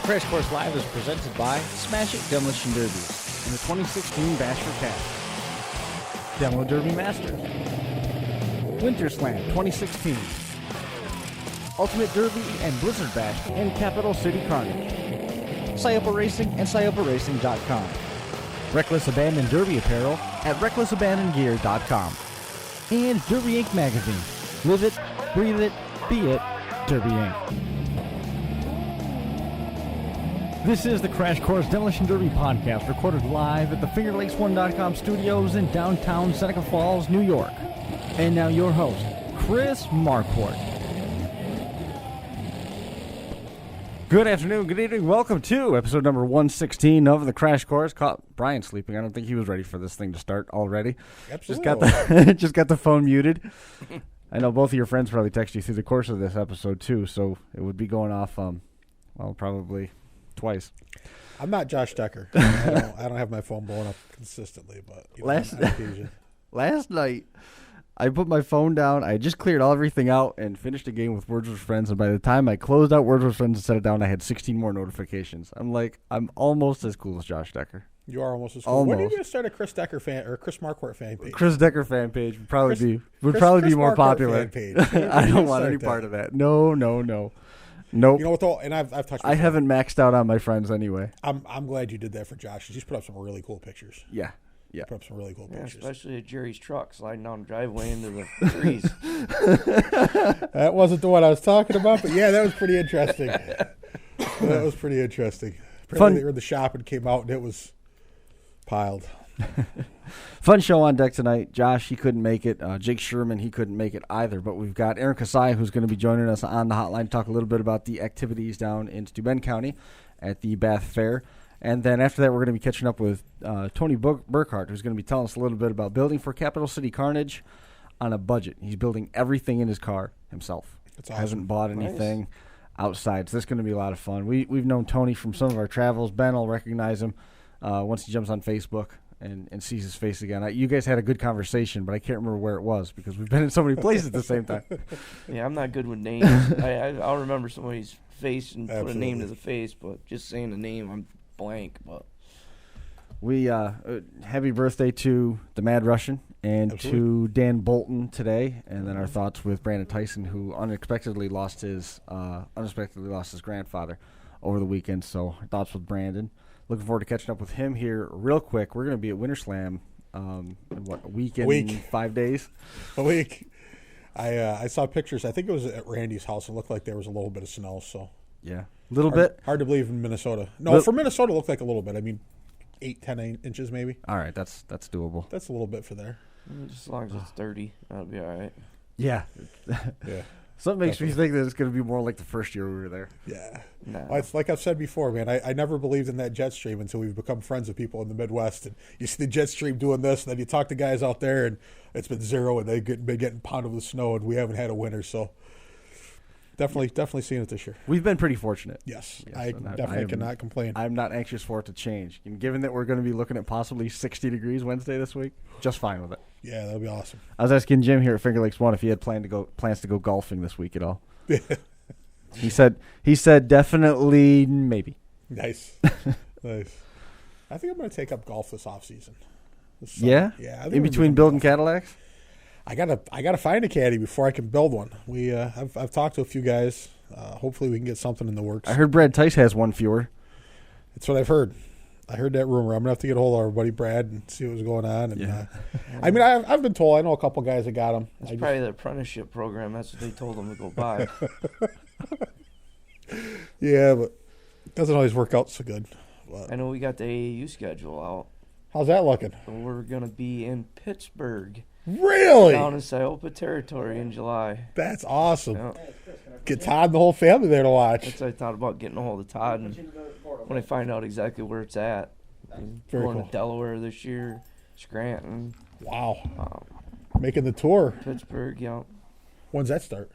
Crash Course Live is presented by Smash It Demolition Derby and the 2016 Bachelor Cast. Demo Derby Masters. Winter Slam 2016. Ultimate Derby and Blizzard Bash and Capital City Carnage. Sayapa Racing and SayapaRacing.com. Reckless Abandon Derby Apparel at RecklessAbandonGear.com. And Derby Inc. Magazine. Live it, breathe it, be it, Derby Inc. This is the Crash Course Demolition Derby podcast, recorded live at the FingerLakes1.com studios in downtown Seneca Falls, New York. And now your host, Chris Marquardt. Good afternoon, good evening, welcome to episode number 116 of the Crash Course. Caught Brian sleeping. I don't think he was ready for this thing to start already. Absolutely. Just got the phone muted. I know both of your friends probably text you through the course of this episode too, so it would be going off, probably twice. I'm not Josh Decker. I don't have my phone blowing up consistently, but last night I put my phone down. I just cleared everything out and finished a game with Words with Friends, and by the time I closed out Words with Friends and set it down, I had 16 more notifications. I'm almost as cool as Josh Decker. You are almost as cool. Almost. When are you going to start a Chris Decker fan or Chris Marquardt fan page? Chris Decker fan page would probably be more Marquardt popular. Fan page. I don't want any part of that. No. Nope. You know what though? And I've touched. I haven't maxed out on my friends anyway. I'm glad you did that for Josh. He's put up some really cool pictures. Yeah. Put up some really cool pictures. Especially at Jerry's truck sliding down the driveway into the trees. That wasn't the one I was talking about, but yeah, that was pretty interesting. Apparently they were in the shop and came out and it was piled. Fun show on deck tonight. Josh, he couldn't make it. Jake Sherman, he couldn't make it either. But we've got Aaron Kisiah, who's going to be joining us on the hotline to talk a little bit about the activities down in Steuben County at the Bath Fair. And then after that, we're going to be catching up with Tony Burkhart, who's going to be telling us a little bit about building for Capital City Carnage on a budget. He's building everything in his car himself. That's awesome. Hasn't bought anything outside. So this is going to be a lot of fun. We've known Tony from some of our travels. Ben will recognize him once he jumps on Facebook and sees his face again. You guys had a good conversation, but I can't remember where it was because we've been in so many places at the same time. Yeah, I'm not good with names. I'll remember somebody's face and put a name to the face, but just saying the name, I'm blank. But we happy birthday to the Mad Russian and to Dan Bolton today, and then our thoughts with Brandon Tyson, who unexpectedly lost his grandfather over the weekend. So thoughts with Brandon. Looking forward to catching up with him here real quick. We're going to be at Winter Slam, a week and 5 days? A week. I saw pictures. I think it was at Randy's house. It looked like there was a little bit of snow. So yeah, a little bit. Hard to believe in Minnesota. No, for Minnesota, it looked like a little bit. I mean, 8-10 inches maybe. All right, that's doable. That's a little bit for there. Just as long as it's 30, that'll be all right. Yeah. Yeah. Something makes me think that it's going to be more like the first year we were there. Yeah. No. Well, it's like I've said before, man, I never believed in that jet stream until we've become friends with people in the Midwest. And you see the jet stream doing this, and then you talk to guys out there, and it's been zero, and they've been getting pounded with snow, and we haven't had a winter. So definitely seeing it this year. We've been pretty fortunate. Yes, I definitely cannot complain. I'm not anxious for it to change. And given that we're going to be looking at possibly 60 degrees Wednesday this week, just fine with it. Yeah, that'll be awesome. I was asking Jim here at Finger Lakes 1 if he had plans to go golfing this week at all. He said definitely maybe. Nice. I think I'm going to take up golf this off season. Yeah. In between building Cadillacs. I gotta find a caddy before I can build one. I've talked to a few guys. Hopefully we can get something in the works. I heard Brad Tice has one fewer. That's what I've heard. I heard that rumor. I'm gonna have to get a hold of our buddy Brad and see what's going on. And yeah. I mean, I've been told. I know a couple guys that got them. It's probably the apprenticeship program. That's what they told them to go buy. Yeah, but it doesn't always work out so good. But I know we got the AAU schedule out. How's that looking? We're gonna be in Pittsburgh. Really? Down in Sayapa territory in July. That's awesome. Yeah. Get Todd and the whole family there to watch. That's what I thought about, getting a hold of Todd, and when I find out exactly where it's at. Very going cool. to Delaware this year, Scranton. Wow. Making the tour. Pittsburgh, yeah. When's that start?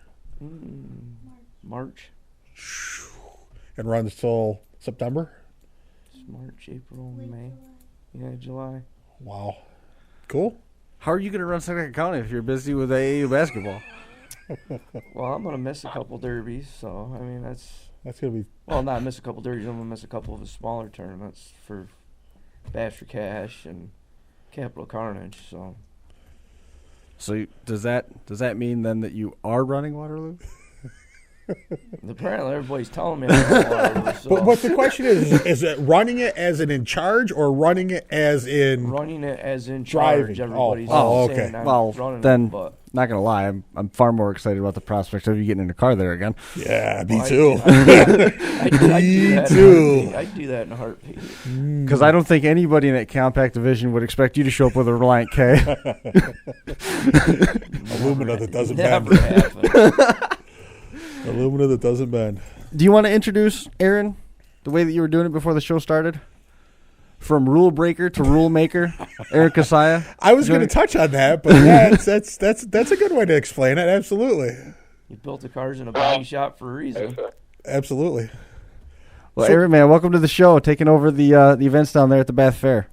March. And runs till September? It's March, April, May. Yeah, July. Wow. Cool. How are you going to run Seneca County if you're busy with AAU basketball? Well, I'm going to miss a couple derbies, so, I mean, That's gonna be. Well, not miss a couple derbies. I'm gonna miss a couple of the smaller tournaments for Bash for Cash and Capital Carnage. So does that mean then that you are running Waterloo? Apparently, everybody's telling me I'm running Waterloo. So. But the question is it running it as an in charge or running it as in running it as in charge? driving? Everybody's okay. saying I'm Well, running then, it, but not gonna lie, I'm far more excited about the prospect of you getting in a car there again. Yeah, me too. I'd do that in a heartbeat. Because I don't think anybody in that compact division would expect you to show up with a Reliant K. Alumina that doesn't Never bend. happened. Alumina that doesn't bend. Do you want to introduce, Aaron, the way that you were doing it before the show started? From rule breaker to rule maker, Aaron Kisiah. I was going to touch on that, but yeah, that's a good way to explain it. Absolutely. You built the cars in a body shop for a reason. Absolutely. Well, Aaron, man, welcome to the show, taking over the events down there at the Bath Fair.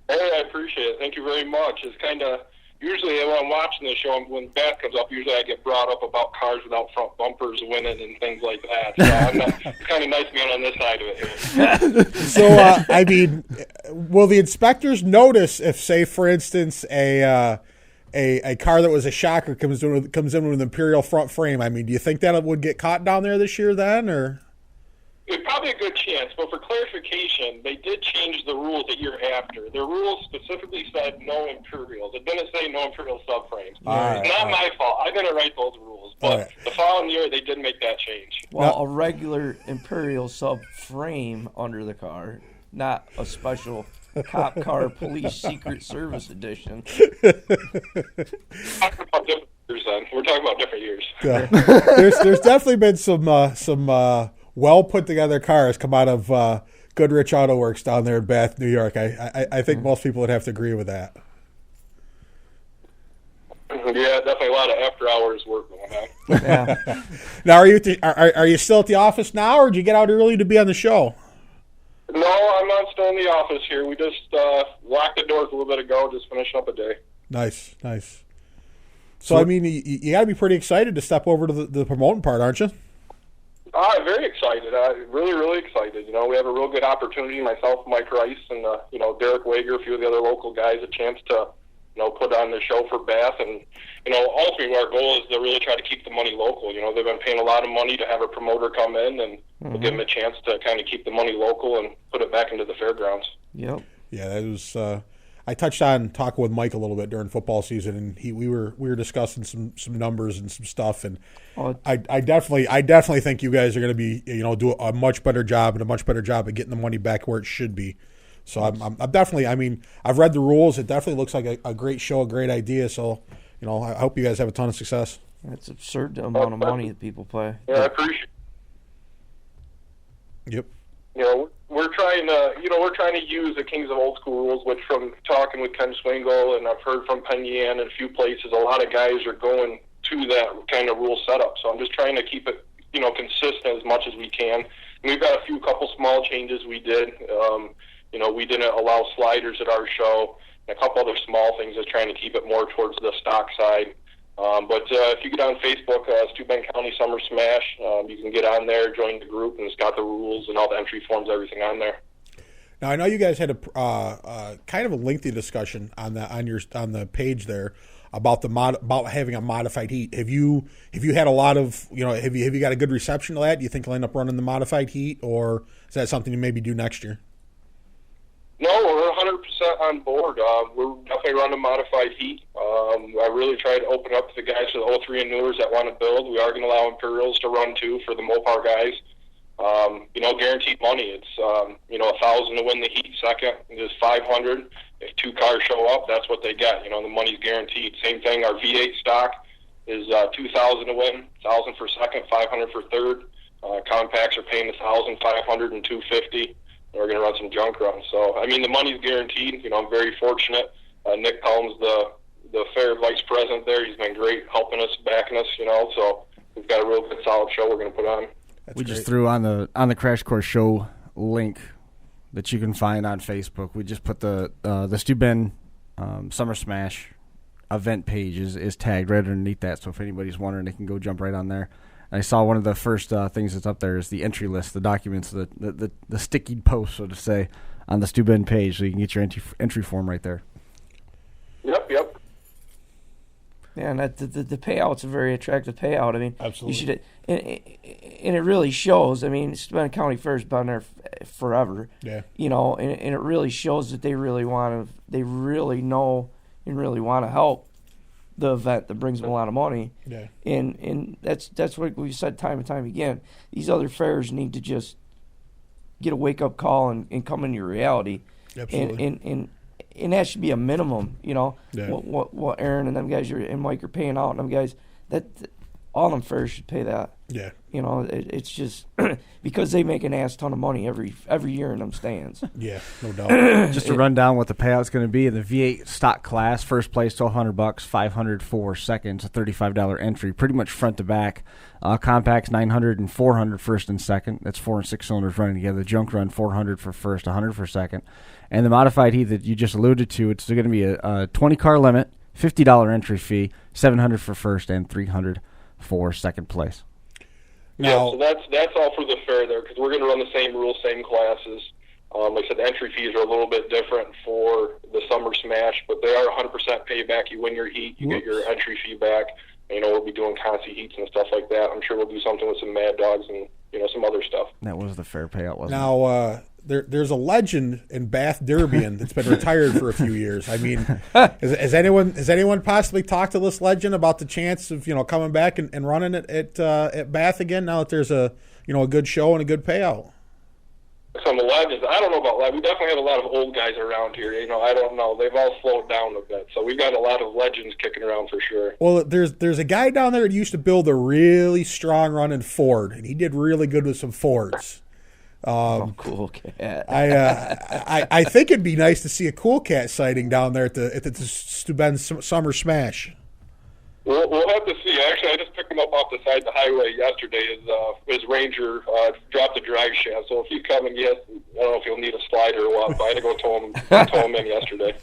Hey, I appreciate it. Thank you very much. It's kind of, usually when I'm watching the show, when Bath comes up, usually I get brought up about cars without front bumpers winning and things like that. So it's kind of nice being on this side of it. So, I mean, will the inspectors notice if, say, for instance, a car that was a shocker comes in with an Imperial front frame? I mean, do you think that would get caught down there this year then, or? It's probably a good chance, but for clarification, they did change the rules a year after. The rules specifically said no Imperials. It didn't say no Imperial subframes. It's not my fault. I didn't write those rules, but the following year they did make that change. Well, a regular Imperial subframe under the car, not a special cop car police Secret Service edition. We're talking about different years then. We're talking about different years. There's definitely been some well put together cars come out of Goodrich Auto Works down there in Bath, New York. I think most people would have to agree with that. Yeah, definitely a lot of after hours work going on. Yeah. Now, are you still at the office now, or did you get out early to be on the show? No, I'm not still in the office here. We just locked the doors a little bit ago, just finishing up a day. Nice. So I mean, you got to be pretty excited to step over to the promoting part, aren't you? I'm very excited. Really, really excited. You know, we have a real good opportunity. Myself, Mike Rice, and Derek Wager, a few of the other local guys, a chance to put on the show for Bath. And ultimately, our goal is to really try to keep the money local. You know, they've been paying a lot of money to have a promoter come in, and we'll give them a chance to kind of keep the money local and put it back into the fairgrounds. Yep. Yeah, that was. I touched on talking with Mike a little bit during football season, and we were discussing some numbers and some stuff, and I definitely think you guys are going to be do a much better job at getting the money back where it should be. So I'm definitely. I mean, I've read the rules. It definitely looks like a great show, a great idea. So I hope you guys have a ton of success. It's absurd the amount of money that people pay. Yeah, I appreciate it. Yep. We're trying to use the Kings of Old School rules, which from talking with Ken Swingle, and I've heard from Penn Yan and a few places, a lot of guys are going to that kind of rule setup. So I'm just trying to keep it, consistent as much as we can. And we've got a couple small changes we did. We didn't allow sliders at our show, and a couple other small things, just trying to keep it more towards the stock side. But if you get on Facebook, Steuben County Summer Smash, you can get on there, join the group, and it's got the rules and all the entry forms, everything on there. Now I know you guys had a kind of a lengthy discussion on the page there about about having a modified heat. Have you had a lot of have you got a good reception to that? Do you think you'll end up running the modified heat, or is that something you maybe do next year? No, we're 100% on board. We're definitely running modified heat. I really try to open up to the guys for the 03 and newers that want to build. We are going to allow Imperials to run too for the Mopar guys. Guaranteed money. It's $1,000 to win the heat second. It's $500. If two cars show up, that's what they get. The money's guaranteed. Same thing. Our V8 stock is $2,000 to win, $1,000 for second, $500 for third. Compacts are paying $1,000, $500, and $250. We're going to run some junk runs. So, I mean, the money's guaranteed. I'm very fortunate. Nick Helms, the fair vice president there, he's been great helping us, backing us, So we've got a real good, solid show we're going to put on. We just threw on the Crash Course Show link that you can find on Facebook. We just put the Steuben Summer Smash event page is tagged right underneath that. So if anybody's wondering, they can go jump right on there. And I saw one of the first things that's up there is the entry list, the documents, the sticky post, so to say, on the Steuben page, so you can get your entry form right there. Yep. Yeah, and the payout's a very attractive payout. I mean, Absolutely. You should, and it really shows. I mean, Steuben County Fair's been there forever. Yeah. You know, and it really shows that they really know and really want to help the event that brings them a lot of money. Yeah. And that's what we've said time and time again. These other fairs need to just get a wake up call and come into your reality. Absolutely. And that should be a minimum, you know. Yeah. What Aaron and them guys and Mike are paying out, and them guys, that all them fairs should pay that. Yeah. You know, it's just because they make an ass ton of money every year in them stands. Yeah, no doubt. Just to run down what the payout's going to be, the V8 stock class, first place $1,200, $500 for seconds, a $35 entry, pretty much front to back. Compacts $900 and $400 first and second. That's 4 and 6 cylinders running together. The junk run $400 for first, $100 for second. And the modified heat that you just alluded to, it's going to be a 20 car limit, $50 entry fee, $700 for first and $300 for second place. Now, so that's all for the fair there, because we're going to run the same rules, same classes. Like I said, the entry fees are a little bit different for the Summer Smash, but they are 100% payback. You win your heat, you get your entry fee back. You know, we'll be doing consi heats and stuff like that. I'm sure we'll do something with some Mad Dogs and, you know, some other stuff. That was the fair payout, wasn't it? now there's a legend in Bath Derbyan that's been retired for a few years. I mean, has anyone possibly talked to this legend about the chance of, you know, coming back and running it at Bath again now that there's a good show and a good payout? Some legends. I don't know about that. We definitely have a lot of old guys around here. You know, I don't know. They've all slowed down a bit. So we've got a lot of legends kicking around for sure. Well, there's a guy down there that used to build a really strong running Ford, and he did really good with some Fords. Cool cat. I think it'd be nice to see a Cool Cat sighting down there at the Steuben Summer Smash. We'll have to see. Actually, I just picked him up off the side of the highway yesterday. His Ranger dropped the drag shaft. So if he's coming, yes, I don't know if he'll need a slider or what, but I had to go tow him in yesterday.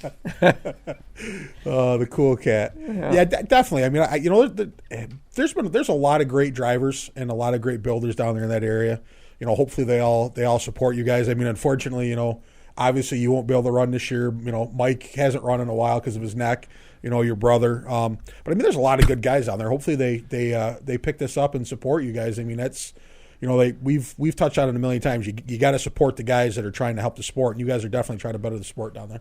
The Cool Cat. Yeah, definitely. I mean, there's a lot of great drivers and a lot of great builders down there in that area. You know, hopefully they all support you guys. I mean, unfortunately, you know, obviously you won't be able to run this year. You know, Mike hasn't run in a while because of his neck. You know, your brother. But I mean, there's a lot of good guys down there. Hopefully they pick this up and support you guys. I mean, that's, you know, we've touched on it a million times. You got to support the guys that are trying to help the sport, and you guys are definitely trying to better the sport down there.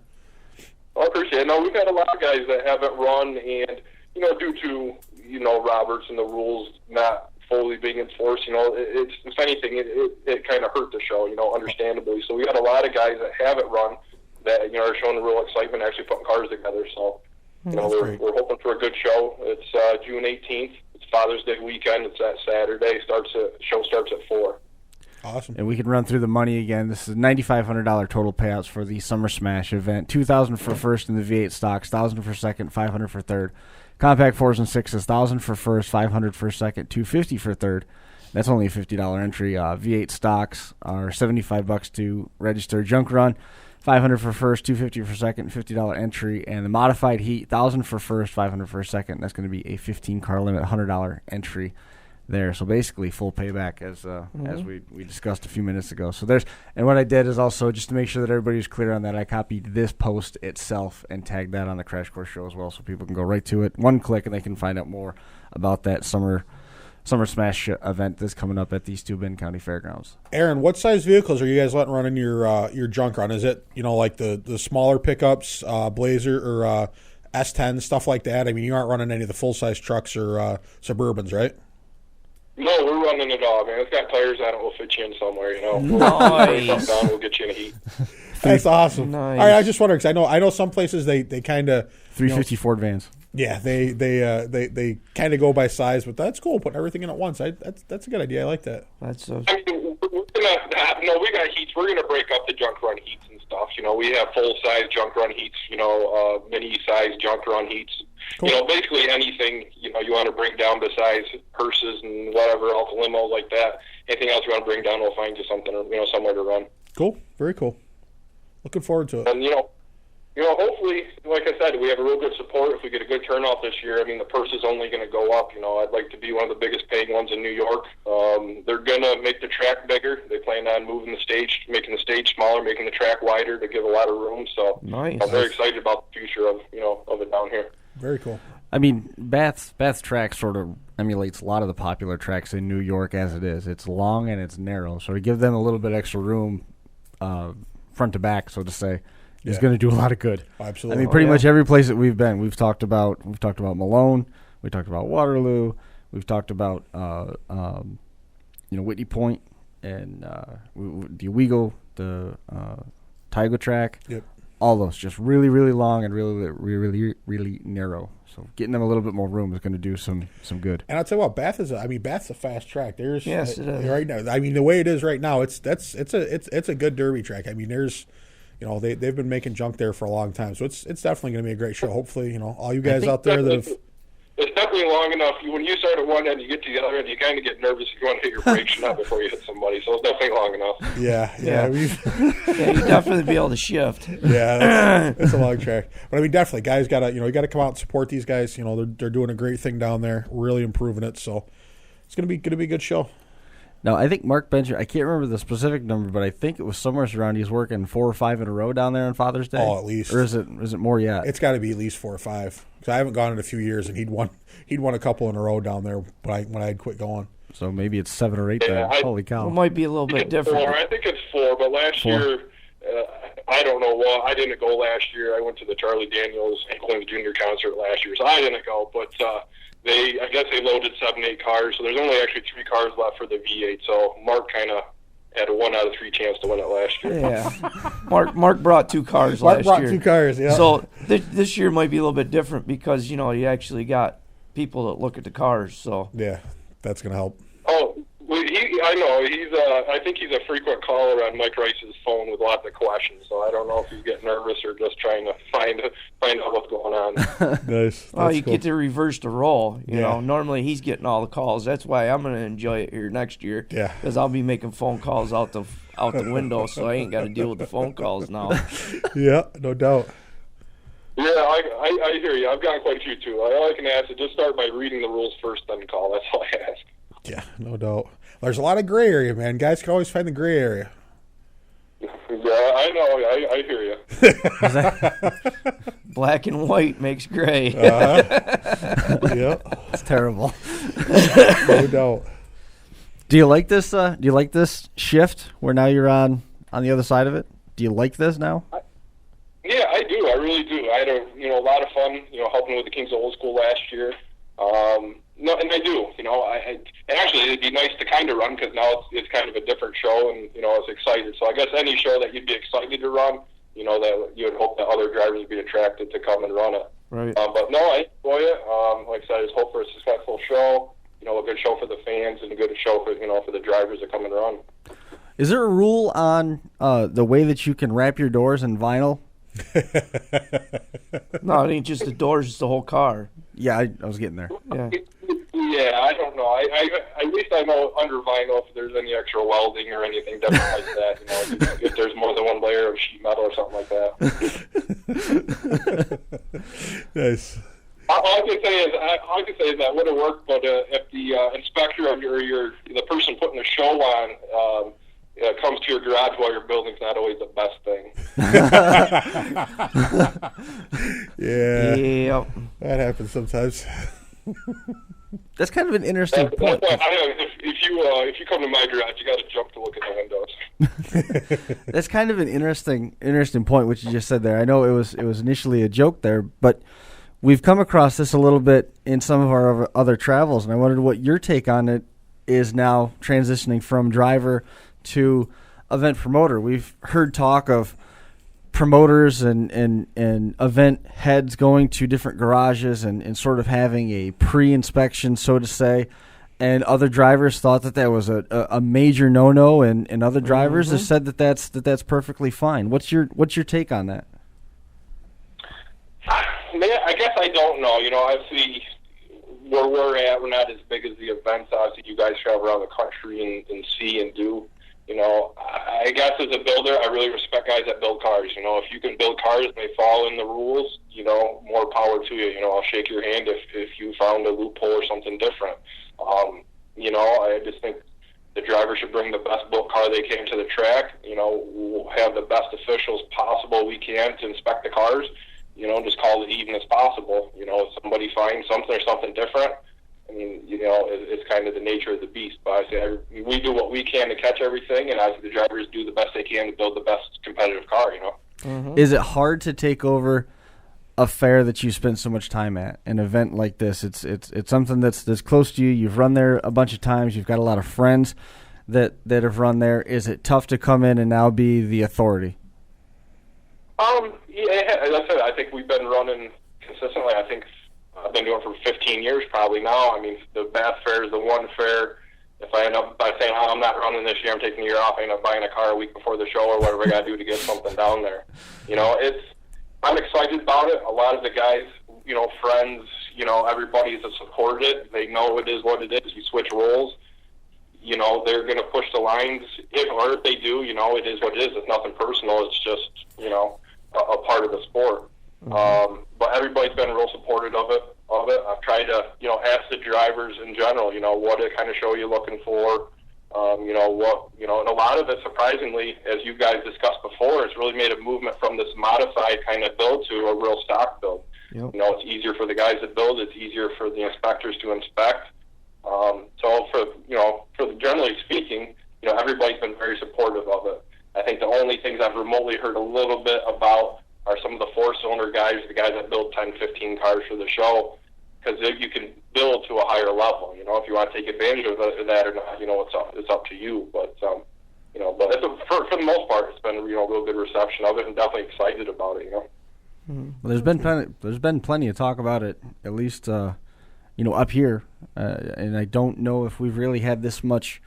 I appreciate it. No, we've had a lot of guys that haven't run, and, you know, due to, you know, Roberts and the rules not fully being enforced, you know, it's, if anything, it kind of hurt the show, you know, understandably. So we got a lot of guys that haven't run that, you know, are showing the real excitement, actually putting cars together. So, you know, we're hoping for a good show. It's June 18th. It's Father's Day weekend. It's that Saturday. Show starts at 4. Awesome. And we can run through the money again. This is $9,500 total payouts for the Summer Smash event. $2,000 for first in the V8 stocks, $1,000 for second, $500 for third. Compact 4s and 6s, $1,000 for first, $500 for second, $250 for third. That's only a $50 entry. V8 stocks are $75 to register. Junk run, $500 for first, $250 for second, $50 entry. And the modified heat, $1,000 for first, $500 for second. That's going to be a 15-car limit, $100 entry there. So basically full payback as we discussed a few minutes ago. So and what I did is also, just to make sure that everybody's clear on that, I copied this post itself and tagged that on the Crash Course Show as well, so people can go right to it, one click, and they can find out more about that Summer Smash event that's coming up at the Steuben County Fairgrounds. Aaron, what size vehicles are you guys letting run in your junk run? Is it, you know, like the smaller pickups, Blazer or S10, stuff like that? I mean, you aren't running any of the full-size trucks or Suburbans, right? No, we're running it all, man. It's got tires on it. We'll fit you in somewhere, you know. Nice. We'll down, we'll get you in a heat. That's awesome. Nice. All right, I just wonder, because I know some places they kind of 350 Ford vans. Yeah, they kind of go by size, but that's cool. Putting everything in at once, that's a good idea. I like that. That's I mean, we got heats. We're gonna break up the junk run heats and stuff. You know, we have full size junk run heats. You know, mini size junk run heats. Cool. You know, basically anything, you know, you want to bring down besides hearses and whatever else, limos like that. Anything else you want to bring down, we'll find you something, you know, somewhere to run. Cool, very cool. Looking forward to it. And, you know, hopefully, like I said, we have a real good support. If we get a good turnout this year, I mean, the purse is only going to go up. I'd like to be one of the biggest paying ones in New York. They're going to make the track bigger. They plan on moving the stage, making the stage smaller, making the track wider to give a lot of room. So nice. I'm very excited about the future of it down here. Very cool. I mean, Bath's track sort of emulates a lot of the popular tracks in New York as it is. It's long and it's narrow, so to give them a little bit extra room, front to back, so to say, is going to do a lot of good. Absolutely. I mean, pretty much every place that we've been, we've talked about Malone, we talked about Waterloo, we've talked about Whitney Point and the Owego, the Taiga track. Yep. All those just really, really long and really, really, really narrow. So getting them a little bit more room is going to do some good. And I'll tell you what, Bath's a fast track. Yes, it is. Right now. I mean, the way it is right now, it's a good derby track. I mean, there's, they've been making junk there for a long time, so it's definitely going to be a great show. Hopefully, all you guys out there that have. It's definitely long enough. When you start at one end, you get to the other end, you kind of get nervous if you want to hit your brakes not before you hit somebody. So it's definitely long enough. Yeah. You definitely be able to shift. Yeah, it's a long track. But I mean, definitely, guys got to come out and support these guys. They're doing a great thing down there, really improving it. So it's gonna be a good show. Now, I think Mark Bencher, I can't remember the specific number, but I think it was somewhere around he's working 4 or 5 in a row down there on Father's Day. Oh, at least. Or is it more yet? It's got to be at least 4 or 5. Because I haven't gone in a few years, and he'd won a couple in a row down there when I had quit going. So maybe it's 7 or 8 then. Holy cow. It might be a little bit different. 4. I think it's 4, but last year, I don't know. Well, I didn't go last year. I went to the Charlie Daniels Hank Williams Jr. concert last year, so I didn't go. But I guess they loaded 7, 8 cars, so there's only actually 3 cars left for the V8. So Mark kind of had a 1 out of 3 chance to win it last year. Yeah, Mark brought 2 cars last year. Mark brought 2 cars, yeah. So this year might be a little bit different because you actually got people that look at the cars. So yeah, that's gonna help. Oh, well, I know I think he's a frequent caller on Mike Rice's phone with lots of questions. So I don't know if he's getting nervous or just trying to find out what's going on. Nice. Well, you get to reverse the role. You know, normally he's getting all the calls. That's why I'm going to enjoy it here next year. Yeah. Because I'll be making phone calls out the window, so I ain't got to deal with the phone calls now. Yeah, no doubt. Yeah, I hear you. I've gotten quite a few too. All I can ask is just start by reading the rules first, then call. That's all I ask. Yeah, no doubt. There's a lot of gray area, man. Guys can always find the gray area. Yeah, I know. I hear you. Black and white makes gray. Yeah, it's terrible. No doubt. Do you like this? Do you like this shift where now you're on the other side of it? Do you like this now? Yeah, I do. I really do. I had a lot of fun, helping with the Kings of Old School last year. No, and I do. And actually, it'd be nice to kind of run because now it's kind of a different show, and I was excited. So I guess any show that you'd be excited to run, that you would hope that other drivers would be attracted to come and run it. Right. But no, I enjoy it. Like I said, I just hope for a successful show. A good show for the fans and a good show for for the drivers that come and run. Is there a rule on the way that you can wrap your doors in vinyl? No, it ain't just the doors; it's the whole car. Yeah, I was getting there. Yeah. Yeah, I don't know. I at least I know under vinyl if there's any extra welding or anything different like that. If there's more than one layer of sheet metal or something like that. Nice. All I can say is that would have worked, but if the inspector or the person putting the show on comes to your garage while you're building, it's not always the best thing. Yeah. Yep. That happens sometimes. That's kind of an interesting point. If you come to my garage, you got to jump to look at the windows. That's kind of an interesting point, which you just said there. I know it was initially a joke there, but we've come across this a little bit in some of our other travels, and I wondered what your take on it is now, transitioning from driver to event promoter. We've heard talk of promoters and event heads going to different garages and sort of having a pre-inspection, so to say, and other drivers thought that was a major no-no, and other drivers have said that's perfectly fine. What's your take on that? Man, I guess I don't know. Obviously, where we're at, we're not as big as the events. Obviously, you guys travel around the country and see and do. I guess as a builder, I really respect guys that build cars. If you can build cars and they fall in the rules, more power to you. I'll shake your hand if you found a loophole or something different. I just think the driver should bring the best built car they can to the track. We'll have the best officials possible we can to inspect the cars. Just call it even as possible. If somebody finds something or something different, it's kind of the nature of the beast. But I say we do what we can to catch everything, and I think the drivers do the best they can to build the best competitive car. Mm-hmm. Is it hard to take over a fair that you spend so much time at, an event like this? It's something that's close to you. You've run there a bunch of times. You've got a lot of friends that have run there. Is it tough to come in and now be the authority? Yeah, as I said, I think we've been running consistently. I think I've been doing it for 15 years probably now. The Bath Fair is the one fair. If I end up by saying, I'm not running this year, I'm taking a year off, I end up buying a car a week before the show or whatever I got to do to get something down there. I'm excited about it. A lot of the guys, friends, everybody's supported it. They know it is what it is. You switch roles. They're going to push the lines. If they do, it is what it is. It's nothing personal. It's just, a part of the sport. Mm-hmm. But everybody's been real supportive of it. I've tried to, ask the drivers in general, what kind of show you're looking for. And a lot of it, surprisingly, as you guys discussed before, it's really made a movement from this modified kind of build to a real stock build. Yep. It's easier for the guys that build. It's easier for the inspectors to inspect. So generally speaking, everybody's been very supportive of it. I think the only things I've remotely heard a little bit about are some of the four-cylinder guys, the guys that build 10, 15 cars for the show, because you can build to a higher level. If you want to take advantage of that or not, it's up to you. But but for the most part, it's been real good reception of it, and definitely excited about it. Mm-hmm. Well, there's been plenty of talk about it, at least up here, and I don't know if we've really had this much.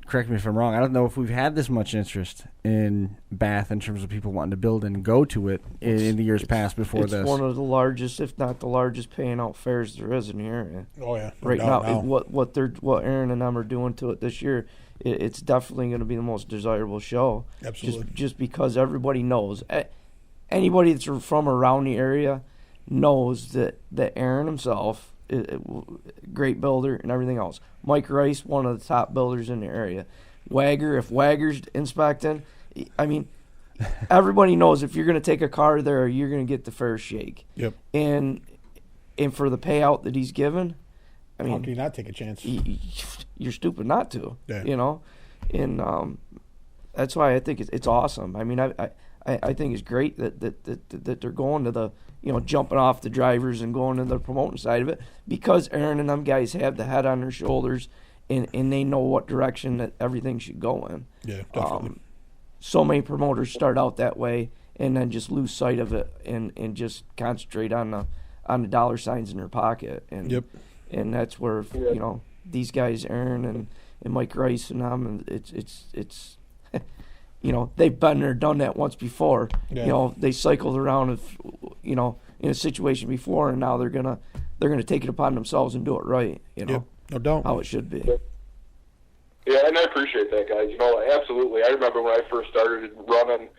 Correct me if I'm wrong. I don't know if we've had this much interest in Bath in terms of people wanting to build and go to it in the years past before this. It's one of the largest, if not the largest, paying out fairs there is in the area. Oh yeah, right now. What Aaron and them are doing to it this year, it's definitely going to be the most desirable show. Absolutely. Just because everybody knows, anybody that's from around the area knows that Aaron himself, great builder and everything else. Mike Rice, one of the top builders in the area. If Wagger's inspecting, everybody knows if you're going to take a car there, you're going to get the fair shake. Yep. And for the payout that he's given, how can you not take a chance? You're stupid not to. Yeah. And that's why I think it's awesome. I think it's great that they're going to the, jumping off the drivers and going to the promoting side of it, because Aaron and them guys have the head on their shoulders and they know what direction that everything should go in. Yeah, definitely. So many promoters start out that way and then just lose sight of it and just concentrate on the dollar signs in their pocket. And yep. And that's where these guys, Aaron and Mike Rice and them, it's they've been there, done that once before. Yeah. They cycled around in a situation before, and now they're gonna take it upon themselves and do it right. Yep. No doubt. How it should be. Yeah, and I appreciate that, guys. Absolutely. I remember when I first started running.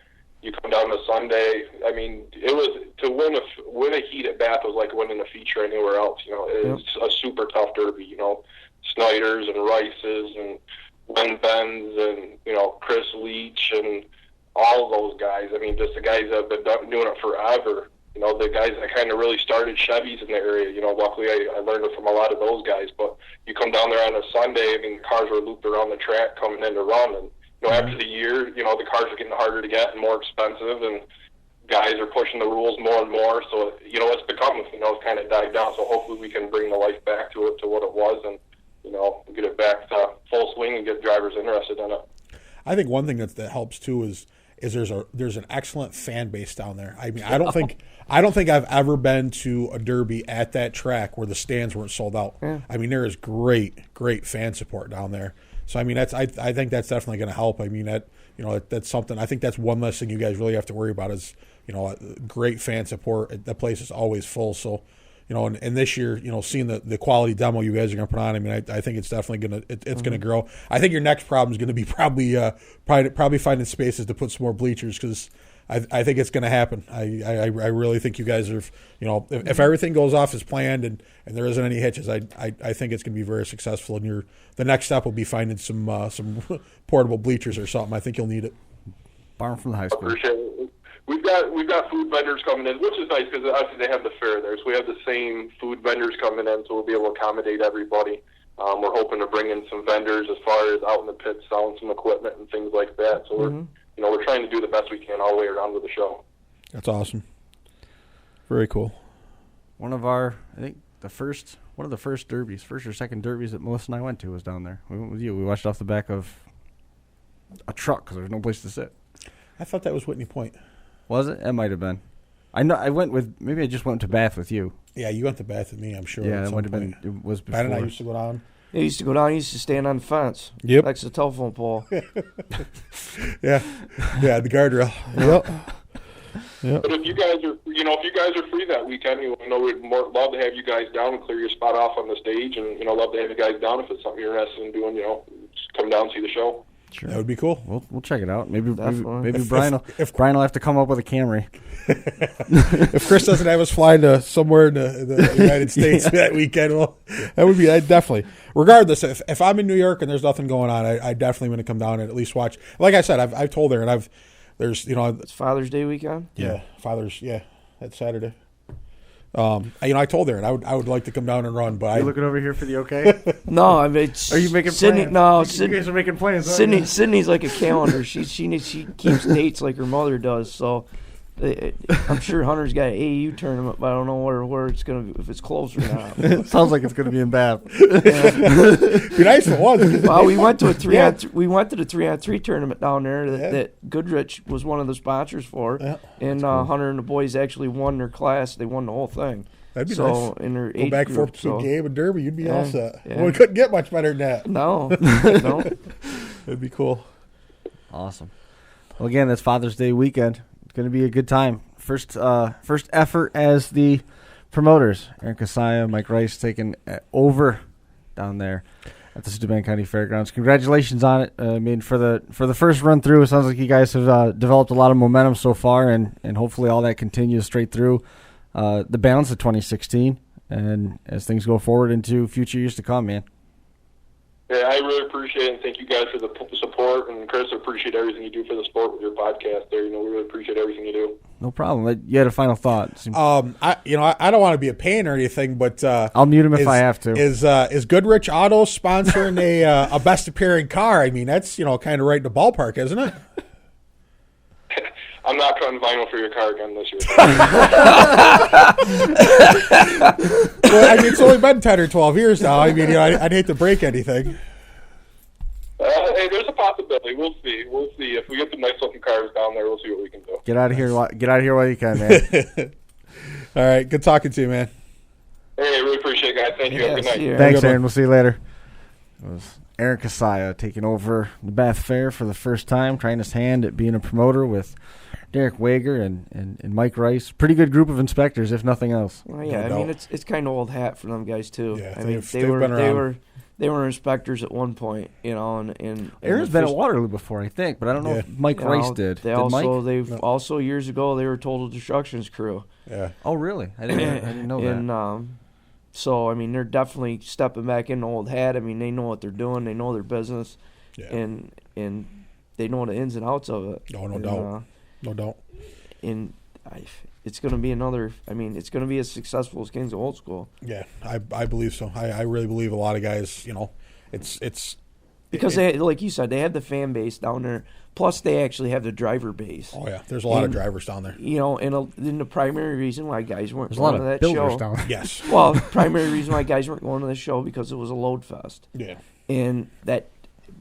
You come down to Sunday. It was to win a heat at Bath was like winning a feature anywhere else. It's a super tough derby. Snyders and Rices and Len Benz and Chris Leach and all of those guys. Just the guys that have been doing it forever. The guys that kind of really started Chevys in the area. Luckily I learned it from a lot of those guys. But you come down there on a Sunday. Cars were looped around the track coming in to run, and after the year, the cars are getting harder to get and more expensive, and guys are pushing the rules more and more. So it's become it's kind of died down. So hopefully we can bring the life back to it to what it was, and get it back to full swing and get drivers interested in it. I think one thing that helps too is there's an excellent fan base down there. I don't think I've ever been to a derby at that track where the stands weren't sold out. Yeah. There is great fan support down there. So I think that's definitely going to help. That's something. I think that's one less thing you guys really have to worry about is great fan support. The place is always full. So and this year, seeing the quality demo you guys are going to put on, I mean, I think it's definitely going to it's going to grow. I think your next problem is going to be probably finding spaces to put some more bleachers, because I think it's going to happen. I really think you guys are, if everything goes off as planned and there isn't any hitches, I think it's going to be very successful. And the next step will be finding some portable bleachers or something. I think you'll need it. Borrow from the high school. Appreciate it. We've got food vendors coming in, which is nice because obviously they have the fair there, so we have the same food vendors coming in, so we'll be able to accommodate everybody. We're hoping to bring in some vendors as far as out in the pits selling some equipment and things like that. So we're trying to do the best we can all the way around with the show. That's awesome. Very cool. One of the first derbies, first or second derbies that Melissa and I went to was down there. We went with you. We watched off the back of a truck because there was no place to sit. I thought that was Whitney Point. Was it? It might have been. I know. I went with. Maybe I just went to Bath with you. Yeah, you went to Bath with me, I'm sure. Yeah, it might have been. It was before. Ben and I used to go down. He used to go down. He used to stand on the fence. Yep. Next to the telephone pole. Yeah, the guardrail. Yep. But if you guys are free that weekend, we'd love to have you guys down and clear your spot off on the stage, and love to have you guys down if it's something you're interested in doing. Just come down and see the show. Sure. That would be cool. We'll check it out. Maybe Definitely. Brian will have to come up with a Camry. If Chris doesn't have us flying to somewhere in the United States that weekend, well, that would be definitely. Regardless, if I'm in New York and there's nothing going on, I definitely want to come down and at least watch. Like I said, I've told her, and there's It's Father's Day weekend. Yeah, that's Saturday. I told her, and I would like to come down and run, but You looking over here for the okay? No, I mean, Are you making Sydney? plans? No, You guys are making plans. aren't you? Sydney's like a calendar. She keeps dates like her mother does. So I'm sure Hunter's got an AAU tournament, but I don't know where it's gonna be, if it's close or not. It sounds like it's going to be in Bath. be nice if it was. Well, we went to a 3-on-3 tournament down there that Goodrich was one of the sponsors for, and Hunter and the boys actually won their class. They won the whole thing. That'd be nice. In their Go age back group, forth between Gabe and Derby, you'd be all set. Yeah. Well, we couldn't get much better than that. No. That'd be cool. Awesome. Well, again, that's Father's Day weekend. It's going to be a good time. First effort as the promoters. Aaron Kisiah, Mike Rice taking over down there at the Steuben County Fairgrounds. Congratulations on it. I mean, for the first run through, it sounds like you guys have developed a lot of momentum so far, and hopefully all that continues straight through the balance of 2016 and as things go forward into future years to come, man. Yeah, I really appreciate it, and thank you guys for the support. And Chris, I appreciate everything you do for the sport with your podcast there. We really appreciate everything you do. No problem. You had a final thought. I don't want to be a pain or anything, but I'll mute him if I have to. Is Goodrich Auto sponsoring a best appearing car? I mean, that's kind of right in the ballpark, isn't it? I'm not cutting vinyl for your car again this year. Well, I mean, it's only been 10 or 12 years now. I mean, I'd hate to break anything. Hey, there's a possibility. We'll see. If we get some nice looking cars down there, we'll see what we can do. Get out of here while you can, man. All right. Good talking to you, man. Hey, I really appreciate it, guys. Thank you. Have a good night. Thanks, Aaron. We'll see you later. It was Aaron Kisiah taking over the Bath Fair for the first time, trying his hand at being a promoter with Derek Wager and Mike Rice. Pretty good group of inspectors, if nothing else. Well, yeah, I mean it's kind of old hat for them guys too. Yeah, I mean they were inspectors at one point, and Aaron's been at Waterloo before, I think, but I don't know if Mike Rice did. Also years ago they were Total Destruction's crew. Yeah. Oh, really? I didn't know that. And so I mean they're definitely stepping back in the old hat. I mean they know what they're doing. They know their business, and they know the ins and outs of it. No doubt. No doubt. And it's going to be it's going to be as successful as Kings of Old School. Yeah, I believe so. I really believe a lot of guys, it's because they, like you said, they have the fan base down there. Plus, they actually have the driver base. Oh yeah, there's a lot of drivers down there. And the primary reason why guys weren't There's going a to lot of that builders show. down there. Yes. Well, primary reason why guys weren't going to the show because it was a load fest. Yeah.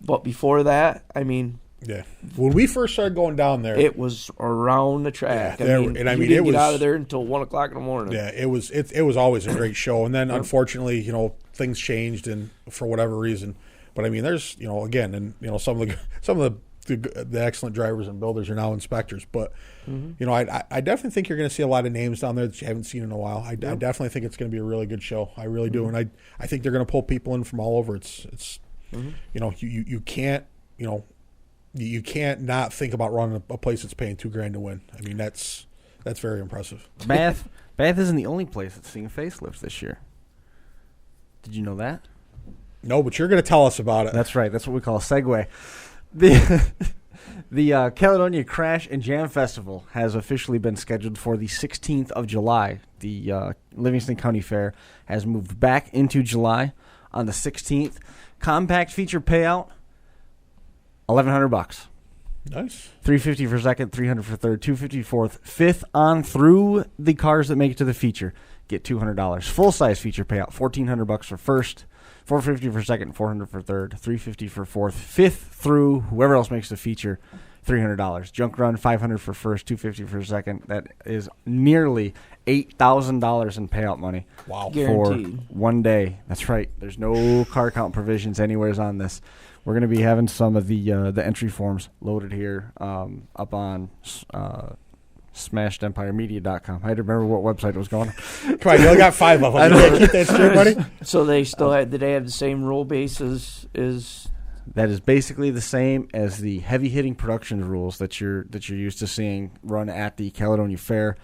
But before that, I mean. Yeah, when we first started going down there, it was around the track. Yeah, you didn't get out of there until 1:00 in the morning. Yeah, it was always a great show, and then unfortunately, things changed, and for whatever reason. But I mean, there's again, and some of the the excellent drivers and builders are now inspectors. But I definitely think you're going to see a lot of names down there that you haven't seen in a while. I definitely think it's going to be a really good show. I really do, and I think they're going to pull people in from all over. It's you can't you can't not think about running a place that's paying $2,000 to win. I mean that's very impressive. Bath isn't the only place that's seeing facelifts this year. Did you know that? No, but you're going to tell us about it. That's right. That's what we call a segue. The Caledonia Crash and Jam Festival has officially been scheduled for the 16th of July. The Livingston County Fair has moved back into July on the 16th. Compact feature payout, $1,100. Nice. $350 for second, $300 for third, $250 fourth, fifth on through the cars that make it to the feature get $200. Full size feature payout, $1,400 for first, $450 for second, $400 for third, $350 for fourth, fifth through whoever else makes the feature, $300. Junk run, $500 for first, $250 for second. That is nearly $8,000 in payout money. Wow. Guaranteed. For 1 day. That's right. There's no car count provisions anywhere on this. We're going to be having some of the entry forms loaded here up on SmashedEmpireMedia.com. I had to remember what website it was going on. Come on, you only got 5 of them. You can't keep that straight, buddy. So they still had, did they have the same rule base as That is basically the same as the heavy hitting production rules that you're used to seeing run at the Caledonia Fair.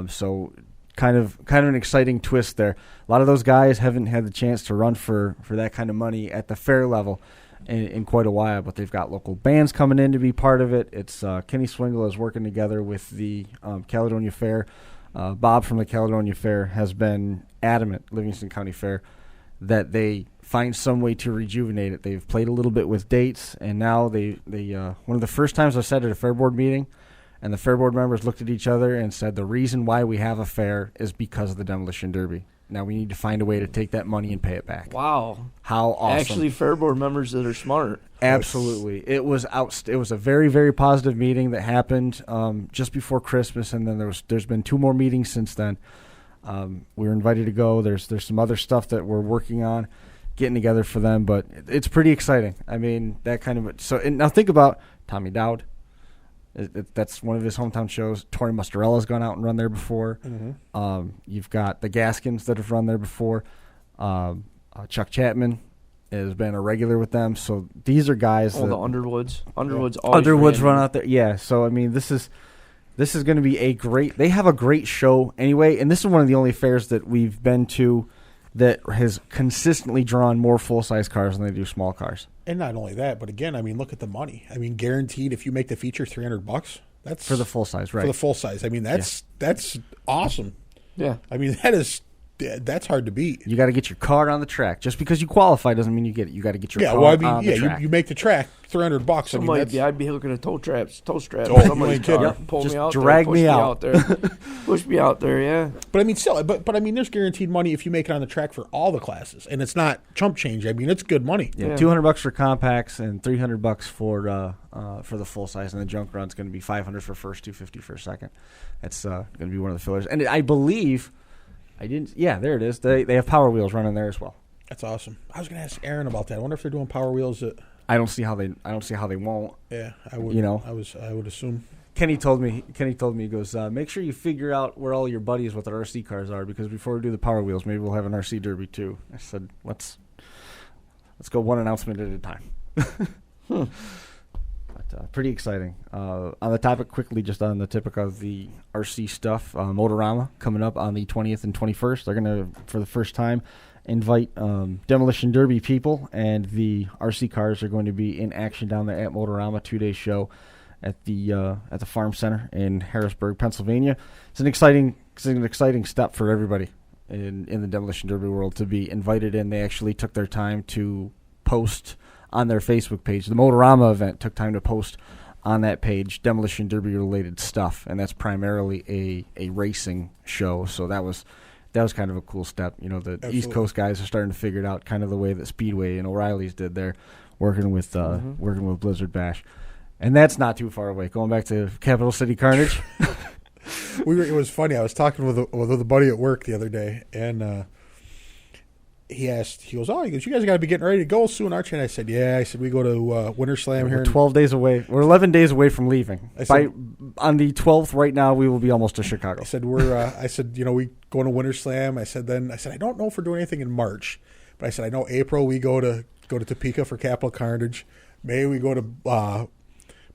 So kind of an exciting twist there. A lot of those guys haven't had the chance to run for that kind of money at the fair level in quite a while, but they've got local bands coming in to be part of it. It's Kenny Swingle is working together with the Caledonia Fair. Bob from the Caledonia Fair has been adamant, Livingston County Fair, that they find some way to rejuvenate it. They've played a little bit with dates, and now they one of the first times I said at a fair board meeting, and the fair board members looked at each other and said, the reason why we have a fair is because of the Demolition Derby. Now we need to find a way to take that money and pay it back. Wow. How awesome. Actually, fair board members that are smart. Absolutely. It was it was a very, very positive meeting that happened just before Christmas, and then there's been 2 more meetings since then. We were invited to go. There's some other stuff that we're working on, getting together for them, but it's pretty exciting. I mean, that kind of so. And now think about Tommy Dowd. That's one of his hometown shows. Tori Mustarella's gone out and run there before. Mm-hmm. You've got the Gaskins that have run there before. Chuck Chapman has been a regular with them. So these are guys. The Underwoods. Underwoods run out there. Yeah. So I mean, this is going to be a great. They have a great show anyway, and this is one of the only fairs that we've been to that has consistently drawn more full-size cars than they do small cars. And not only that, but again, I mean, look at the money. I mean, guaranteed if you make the feature, $300. That's for the full size, right? For the full size. I mean, that's awesome. Yeah. I mean, that's hard to beat. You got to get your car on the track. Just because you qualify doesn't mean you get it. You got to get your car on the track. You make the track, $300. I'd be looking at toe straps. Oh, somebody's car, pull just me out, drag there, me out there, push me out there. Yeah. But I mean, still, but I mean, there's guaranteed money if you make it on the track for all the classes, and it's not chump change. I mean, it's good money. Yeah, $200 for compacts and $300 for the full size, and the junk run's going to be $500 for first, $250 for second. That's going to be one of the fillers, and I believe. Yeah, there it is. They have Power Wheels running there as well. That's awesome. I was going to ask Aaron about that. I wonder if they're doing Power Wheels at. I don't see how they won't. Yeah, I would. I would assume. Kenny told me. He goes, make sure you figure out where all your buddies with their RC cars are, because before we do the Power Wheels, maybe we'll have an RC Derby too. I said, let's go one announcement at a time. But pretty exciting. On the topic, quickly, just on the topic of the RC stuff, Motorama coming up on the 20th and 21st. They're going to, for the first time, invite Demolition Derby people, and the RC cars are going to be in action down there at Motorama, 2-day show at the Farm Center in Harrisburg, Pennsylvania. It's an exciting step for everybody in the Demolition Derby world to be invited in. They actually took their time to post on their Facebook page. The Motorama event took time to post on that page Demolition Derby related stuff, and that's primarily a racing show. So that was kind of a cool step. You know, the Absolutely. East Coast guys are starting to figure it out, kind of the way that Speedway and O'Reilly's did there, working with Blizzard Bash, and that's not too far away. Going back to Capital City Carnage. It was funny. I was talking with a buddy at work the other day, and he goes, you guys got to be getting ready to go soon, aren't you? And I said, yeah. I said, we go to Winter Slam here. We're 12 days away. We're 11 days away from leaving. On the 12th right now, we will be almost to Chicago. I said, we going to Winter Slam. I said, I don't know if we're doing anything in March, but I said, I know April we go to Topeka for Capital Carnage. May we go to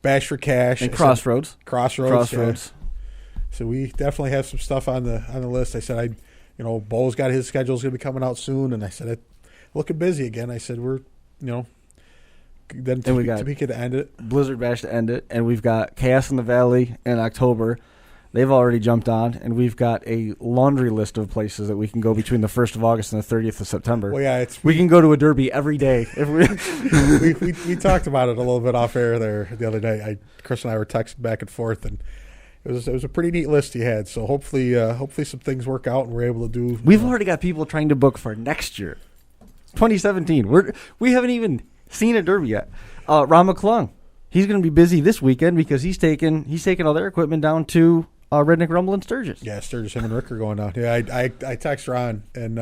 Bash for Cash. And Crossroads. Crossroads. Yeah. So we definitely have some stuff on the list. I said, Bo's got his schedule's going to be coming out soon, and I said, looking busy again. I said, we're, then Topeka to end it. Blizzard Bash to end it, and we've got Chaos in the Valley in October. They've already jumped on, and we've got a laundry list of places that we can go between the 1st of August and the 30th of September. Well, yeah, we can go to a derby every day. If we talked about it a little bit off air there the other day. Chris and I were texting back and forth, and it was a pretty neat list he had. So hopefully some things work out and we're able to do. We've already got people trying to book for next year, 2017. We haven't even seen a derby yet. Ron McClung, he's going to be busy this weekend because he's taking all their equipment down to Redneck Rumble in Sturgis. Yeah, Sturgis, him and Rick are going down. Yeah, I text Ron, and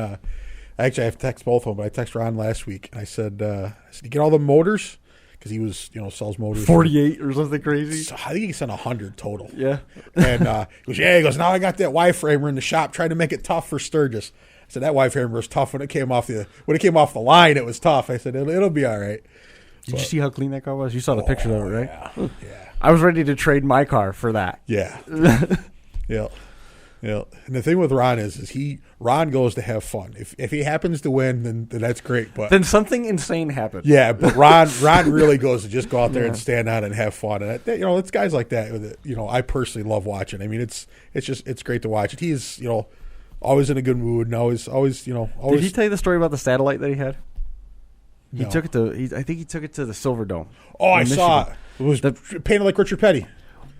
actually I have to text both of them, but I texted Ron last week, and I said, you get all the motors? Because he was, sells motors. 48 or something crazy. So I think he sent 100 total. Yeah. And he goes, now I got that Y-framer in the shop, trying to make it tough for Sturgis. I said, that Y-framer was tough when it came off the line. It was tough. I said, it'll be all right. Did you see how clean that car was? You saw the picture of it, right? Yeah. I was ready to trade my car for that. Yeah. Yeah. Yeah. And the thing with Ron is Ron goes to have fun. If he happens to win, then that's great. But then something insane happens. Yeah, but Ron really goes to just go out there and stand out and have fun. And it's guys like that. I personally love watching. I mean, it's great to watch. He's always in a good mood and always. Did he tell you the story about the satellite that he had? No. I think he took it to the Silver Dome. Oh, I saw it. It was painted like Richard Petty.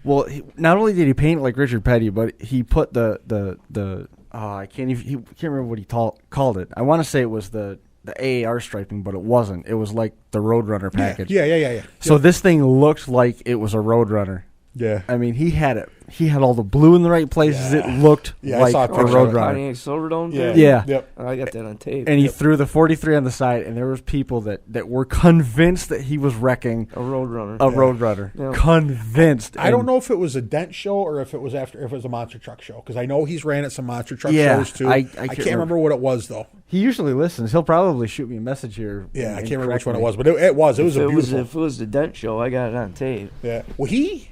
Well, not only did he paint it like Richard Petty, but he put I can't remember what he called it. I want to say it was the AAR striping, but it wasn't. It was like the Roadrunner package. Yeah. So this thing looked like it was a Roadrunner. Yeah. I mean, he had it. He had all the blue in the right places. Yeah. It looked like a Roadrunner. Silverdome. Yeah. Yep. I got that on tape. And he threw the 43 on the side, and there was people that were convinced that he was wrecking a Roadrunner. Roadrunner. Yeah. Convinced. I don't know if it was a dent show or if it was a monster truck show, because I know he's ran at some monster truck shows too. I can't remember what it was though. He usually listens. He'll probably shoot me a message here. Yeah, I can't remember which one it was, but it was a beautiful. If it was the dent show, I got it on tape. Yeah. Well, he's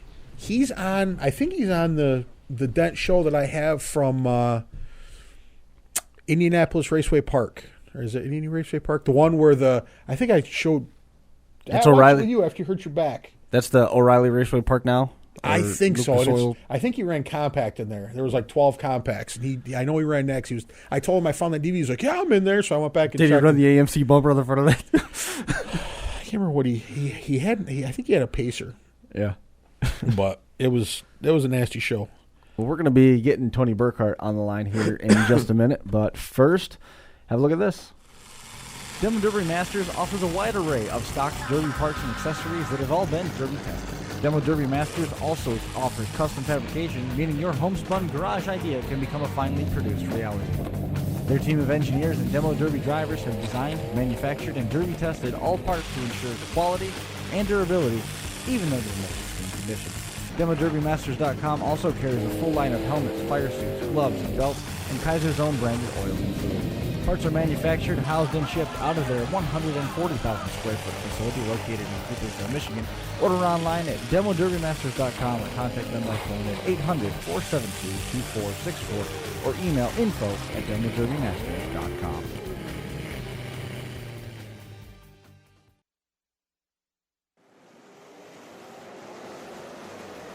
on. I think he's on the dent show that I have from Indianapolis Raceway Park, or is it Indianapolis Raceway Park? The one where I think I showed. It's O'Reilly. With you after you hurt your back. That's the O'Reilly Raceway Park now. I think so. I think he ran compact in there. There was like 12 compacts, and I know he ran next. I told him I found that DVD. He was like, "Yeah, I'm in there." So I went back and did checked. He run the AMC bumper on the front of that? I can't remember what he had. I think he had a pacer. Yeah, but it was a nasty show. Well, we're going to be getting Tony Burkhart on the line here in just a minute, but first, have a look at this. Demo Derby Masters offers a wide array of stock derby parts and accessories that have all been derby tested. Demo Derby Masters also offers custom fabrication, meaning your homespun garage idea can become a finely produced reality. Their team of engineers and Demo Derby drivers have designed, manufactured, and derby tested all parts to ensure quality and durability, even though there's no extreme condition. DemoDerbyMasters.com also carries a full line of helmets, fire suits, gloves, and belts, and Kaiser's own branded oils and fluids. Parts are manufactured, housed, and shipped out of their 140,000 square foot facility located in Coopersville, Michigan. Order online at DemoDerbyMasters.com or contact them by phone at 800-472-2464 or email info@DemoDerbyMasters.com.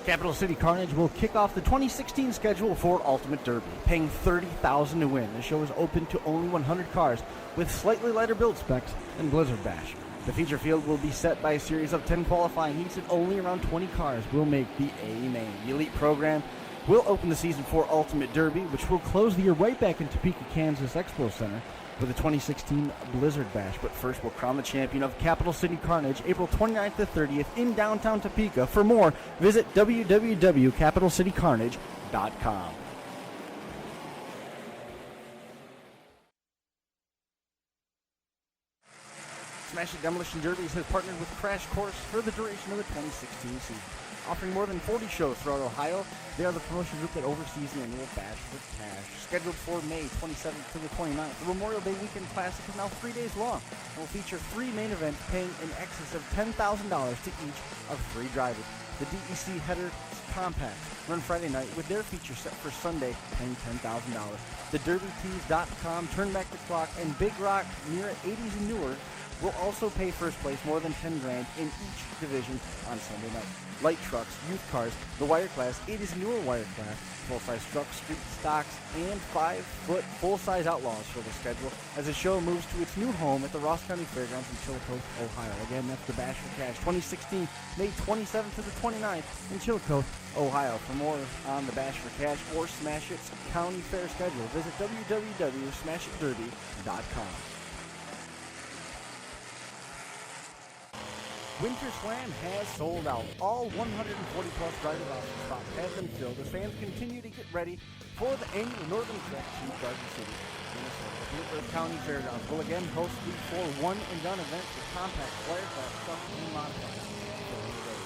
Capital City Carnage will kick off the 2016 schedule for Ultimate Derby, paying $30,000 to win. The show is open to only 100 cars with slightly lighter build specs than Blizzard Bash. The feature field will be set by a series of 10 qualifying heats, and only around 20 cars will make the A-main. The Elite program will open the season for Ultimate Derby, which will close the year right back in Topeka, Kansas Expo Center with the 2016 Blizzard Bash. But first, we'll crown the champion of Capital City Carnage April 29th to 30th in downtown Topeka. For more, visit www.capitalcitycarnage.com. Smash It Demolition Derbies has partnered with Crash Course for the duration of the 2016 season. Offering more than 40 shows throughout Ohio, they are the promotion group that oversees the annual Bash for Cash. Scheduled for May 27th to the 29th, the Memorial Day Weekend Classic is now 3 days long and will feature 3 main events paying in excess of $10,000 to each of 3 drivers. The DEC Header Compact run Friday night with their feature set for Sunday paying $10,000. The DerbyTees.com, Turn Back the Clock, and Big Rock near 80s and newer will also pay first place more than $10,000 in each division on Sunday night. Light trucks, youth cars, the wire class, 80s and newer wire class, full-size trucks, street stocks, and 5-foot full-size outlaws for the schedule as the show moves to its new home at the Ross County Fairgrounds in Chillicothe, Ohio. Again, that's the Bash for Cash 2016, May 27th to the 29th in Chillicothe, Ohio. For more on the Bash for Cash or Smash It's County Fair schedule, visit www.smashitderby.com. Winter Slam has sold out. All 140-plus driver option spots have been filled as fans continue to get ready for the annual Northern Trek to Garden City, Minnesota. The Whitworth County Fairgrounds will again host the 4 one-and-done events with compact, flare class, truck, and modified.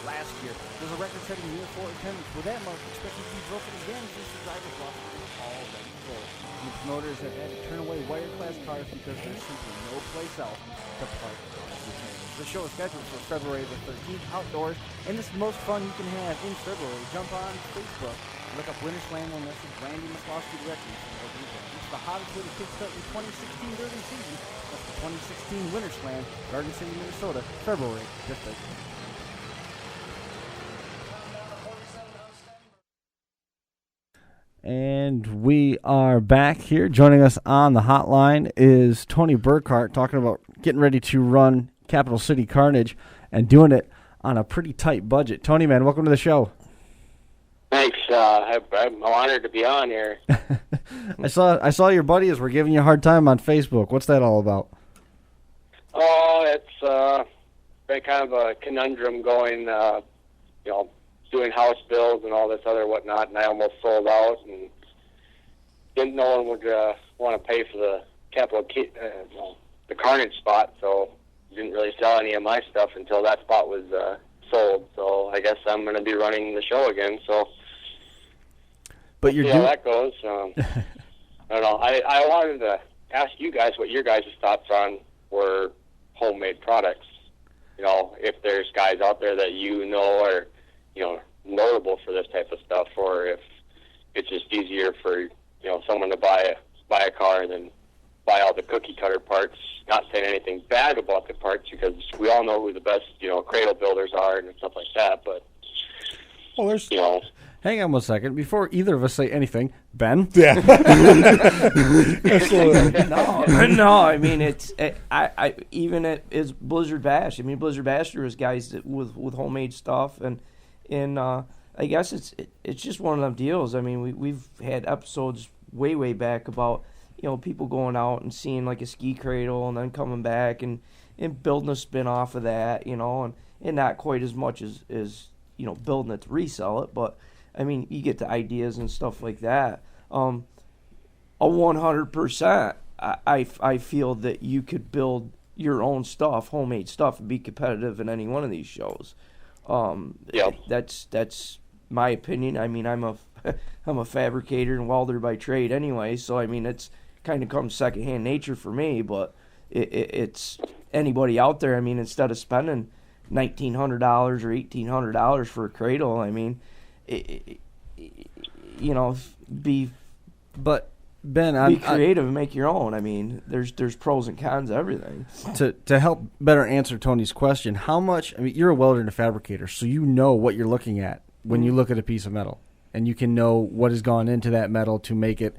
Last year was a record-setting year for attendance, with that mark expected to be broken again since the drivers' roster is already full. The promoters have had to turn away wire class cars because there's simply no place else to park. The show is scheduled for February the 13th outdoors, and this is the most fun you can have in February. Jump on Facebook, look up Winter Slam, and message Randy Maslowski directly. It's the hottest way to kickstart the 2016 Derby season. That's the 2016 Winter Slam, Garden City, Minnesota, February the 13th. And we are back here. Joining us on the hotline is Tony Burkhart, talking about getting ready to run Capital City Carnage and doing it on a pretty tight budget. Tony, man, welcome to the show. Thanks. I'm honored to be on here. I saw your buddies were giving you a hard time on Facebook. What's that all about? Oh, it's been kind of a conundrum going, doing house builds and all this other whatnot, and I almost sold out and didn't know one would want to pay for the the Carnage spot, so didn't really sell any of my stuff until that spot was sold. So I guess I'm going to be running the show again. So, but you're see how that goes. I don't know. I wanted to ask you guys what your guys' thoughts on were homemade products. You know, if there's guys out there that you know are notable for this type of stuff, or if it's just easier for someone to buy a car than buy all the cookie cutter parts. Not saying anything bad about the parts, because we all know who the best cradle builders are and stuff like that. But there's Hang on 1 second before either of us say anything, Ben. Yeah. No. I mean it's even it's Blizzard Bash. I mean Blizzard Bash, there was guys with homemade stuff, and I guess it's just one of them deals. I mean we've had episodes way back about people going out and seeing like a ski cradle and then coming back and building a spin off of that, and not quite as much as building it to resell it, but I mean you get the ideas and stuff like that. A 100%, I feel that you could build your own stuff, homemade stuff, and be competitive in any one of these shows. That's my opinion. I mean I'm a fabricator and welder by trade anyway, so I mean it's kind of comes secondhand nature for me, but it's anybody out there. I mean, instead of spending $1,900 or $1,800 for a cradle, I mean, But Ben, be creative and make your own. I mean, there's pros and cons to everything. To help better answer Tony's question, how much? I mean, you're a welder and a fabricator, so you know what you're looking at when you look at a piece of metal, and you can know what has gone into that metal to make it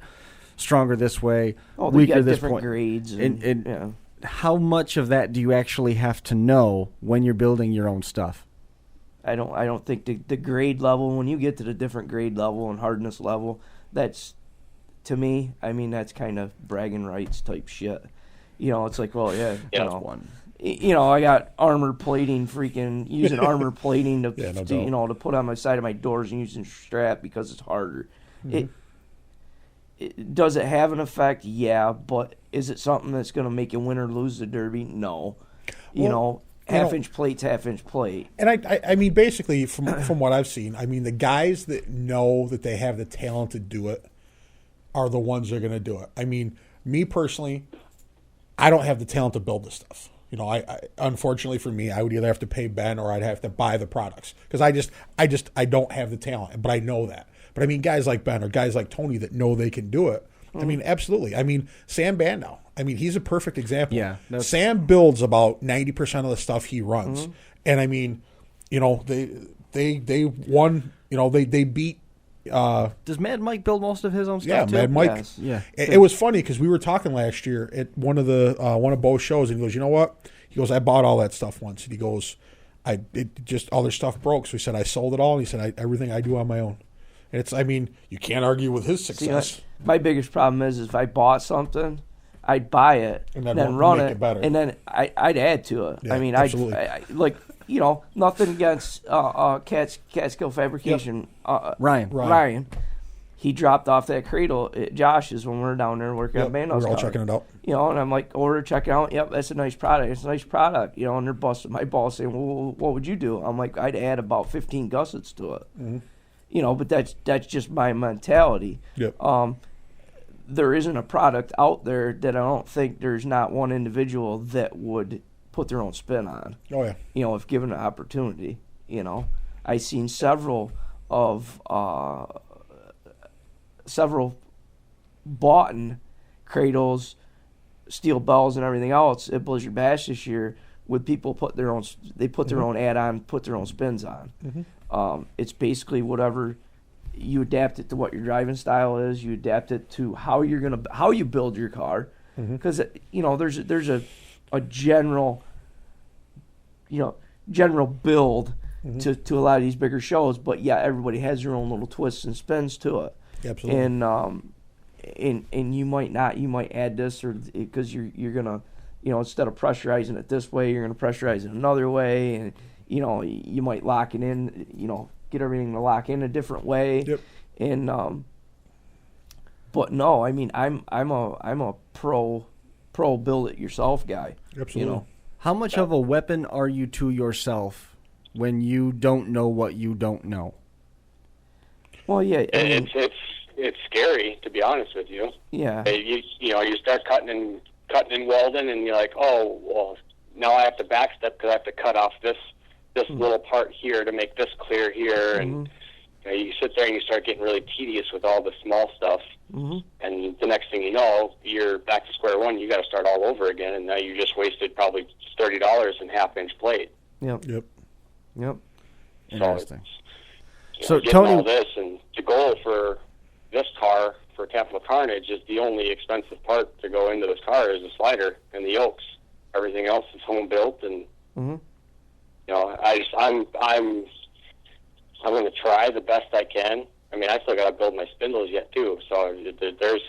stronger this way, weaker this different point. Grades. And how much of that do you actually have to know when you're building your own stuff? I don't think the grade level, when you get to the different grade level and hardness level, that's, to me, I mean, that's kind of bragging rights type shit. It's like, well, That's one. I got armor plating, using armor plating to put on my side of my doors and using strap because it's harder. Mm-hmm. Does it have an effect? Yeah, but is it something that's going to make you win or lose the Derby? No. Half-inch plate's half-inch plate. And I mean, basically, from what I've seen, I mean, the guys that know that they have the talent to do it are the ones that are going to do it. I mean, me personally, I don't have the talent to build this stuff. I unfortunately for me, I would either have to pay Ben or I'd have to buy the products because I don't have the talent, but I know that. But I mean, guys like Ben or guys like Tony that know they can do it. I mean, absolutely. I mean, Sam Bandow. I mean, he's a perfect example. Yeah, Sam builds about 90% of the stuff he runs, and I mean, they won. They beat. Does Mad Mike build most of his own stuff? Yeah, too? Mad Mike. Yes. Yeah, It was funny because we were talking last year at one of Bo's shows, and he goes, "You know what?" He goes, "I bought all that stuff once," and he goes, all their stuff broke." So he said, "I sold it all," and he said, "Everything I do on my own." And I mean, you can't argue with his success. My biggest problem is if I bought something, I'd buy it And and then then run make it, it better. and then I'd add to it. Yeah, I mean, absolutely. nothing against Catskill Fabrication. Ryan. He dropped off that cradle at Josh's when we were down there working on Bandow's We're all car. checking it out. And I'm like, check it out. Yep, that's a nice product. It's a nice product. And they're busting my balls saying, well, what would you do? I'm like, I'd add about 15 gussets to it. Mm-hmm. But that's just my mentality. Yep. There isn't a product out there that I don't think there's not one individual that would put their own spin on. Oh yeah. If given an opportunity. I've seen several bought-in cradles, steel bells, and everything else at Blizzard Bash this year with people put their own add-on, put their own spins on. Mm-hmm. It's basically whatever you adapt it to what your driving style is. You adapt it to how you build your car, because there's a general build to a lot of these bigger shows, but yeah, everybody has their own little twists and spins to it. Absolutely. And you might add this or because you're gonna instead of pressurizing it this way, you're gonna pressurize it another way, and you might lock it in, get everything to lock in a different way. Yep. And but no, I mean I'm a pro build it yourself guy. Absolutely. How much of a weapon are you to yourself when you don't know what you don't know? Well, yeah, I mean, it's scary, to be honest with you. yeah. You start cutting and welding, and you're like, oh, well, now I have to backstep because I have to cut off this little part here to make this clear here, and you sit there and you start getting really tedious with all the small stuff, and the next thing you know, you're back to square one. You got to start all over again, and now you just wasted probably $30 in half-inch plate. Yep. Interesting. So getting Tony, all this, and the goal for this car for Capital Carnage is the only expensive part to go into this car is the slider and the yokes. Everything else is home built, and I'm going to try the best I can. I mean, I still got to build my spindles yet too. So there's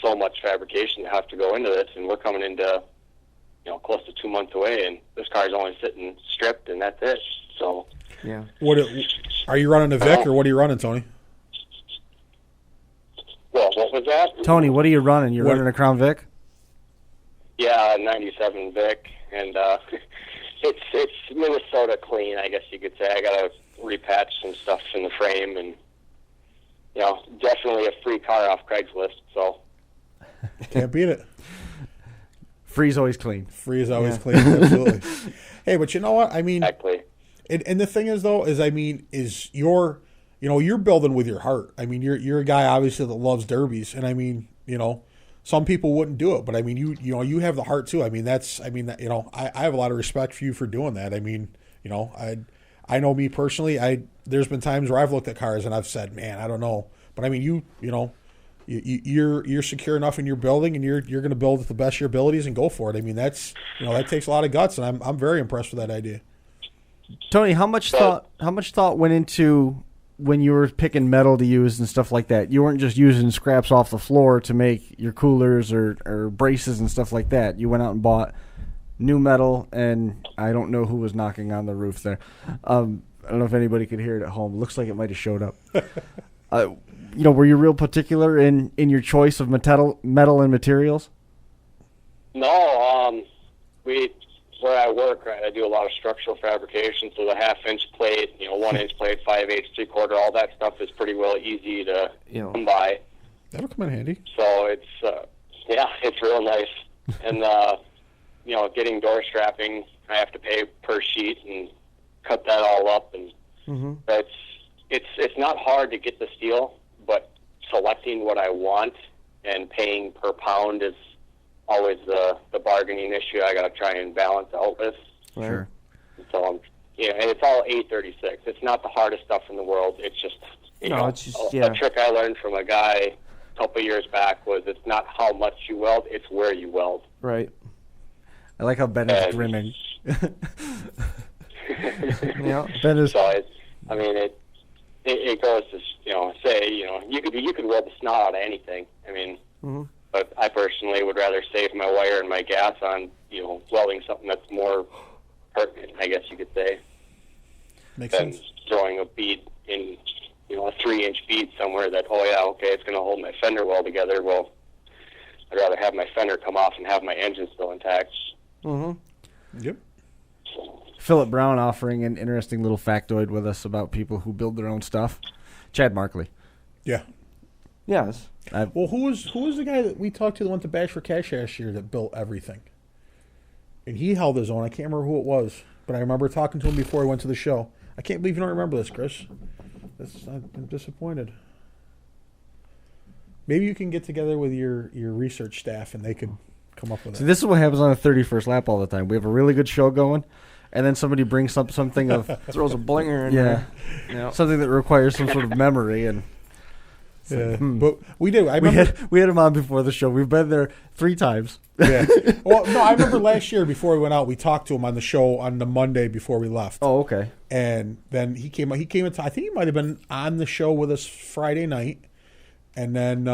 so much fabrication that has to go into this, and we're coming into close to 2 months away, and this car is only sitting stripped, and that's it. So Yeah. Are you running a Vic or what are you running, Tony? Well, what was that? Tony, what are you running? You're running a Crown Vic? Yeah, 97 Vic, and it's Minnesota clean, I guess you could say. I got to repatch some stuff in the frame, and definitely a free car off Craigslist. So Can't beat it. Free's always clean. Free is always clean. Absolutely. Hey, but you know what? I mean, exactly. And the thing is, though, you're building with your heart. I mean, you're a guy obviously that loves derbies, and I mean, some people wouldn't do it, but I mean, you have the heart too. I mean, I have a lot of respect for you for doing that. I mean, I know me personally. There's been times where I've looked at cars and I've said, man, I don't know, but I mean, you're secure enough in your building, and you're going to build with the best of your abilities and go for it. I mean, that takes a lot of guts, and I'm very impressed with that idea. Tony, how much thought went into when you were picking metal to use and stuff like that? You weren't just using scraps off the floor to make your coolers or braces and stuff like that. You went out and bought new metal, and I don't know who was knocking on the roof there. I don't know if anybody could hear it at home. It looks like it might have showed up. Were you real particular in your choice of metal and materials? No, we where I work, I do a lot of structural fabrication, so the half-inch plate, 1-inch plate, 5/8, 3/4, all that stuff is pretty well easy to come by. That'll come in handy. So it's real nice. And getting door strapping, I have to pay per sheet and cut that all up, and it's not hard to get the steel, but selecting what I want and paying per pound is always the bargaining issue I got to try and balance out with. Sure. So and it's all 836. It's not the hardest stuff in the world. It's just a trick I learned from a guy a couple of years back was it's not how much you weld, it's where you weld. Right. I like how Ben is grinning. Ben is. So it goes to say you could weld the snot out of anything. I mean, but I personally would rather save my wire and my gas on welding something that's more pertinent, I guess you could say, Makes than sense. throwing a bead in a 3-inch bead somewhere that it's going to hold my fender well together. Well, I'd rather have my fender come off and have my engine still intact. Yep. Philip Brown offering an interesting little factoid with us about people who build their own stuff. Chad Markley. Yeah. Yes. Well, who was the guy that we talked to that went to Bash for Cash last year that built everything? And he held his own. I can't remember who it was, but I remember talking to him before he went to the show. I can't believe you don't remember this, Chris. I'm disappointed. Maybe you can get together with your research staff and they could come up with See, it. this is what happens on the 31st lap all the time. We have a really good show going, and then somebody brings up something of Throws a blinger in yeah, there. Yeah. something that requires some sort of memory. And Yeah, but we did. I we remember. had him on before the show. We've been there 3 times. Yeah. Well, no, I remember last year before we went out, we talked to him on the show on the Monday before we left. Oh, okay. And then he came into, I think he might have been on the show with us Friday night. And then,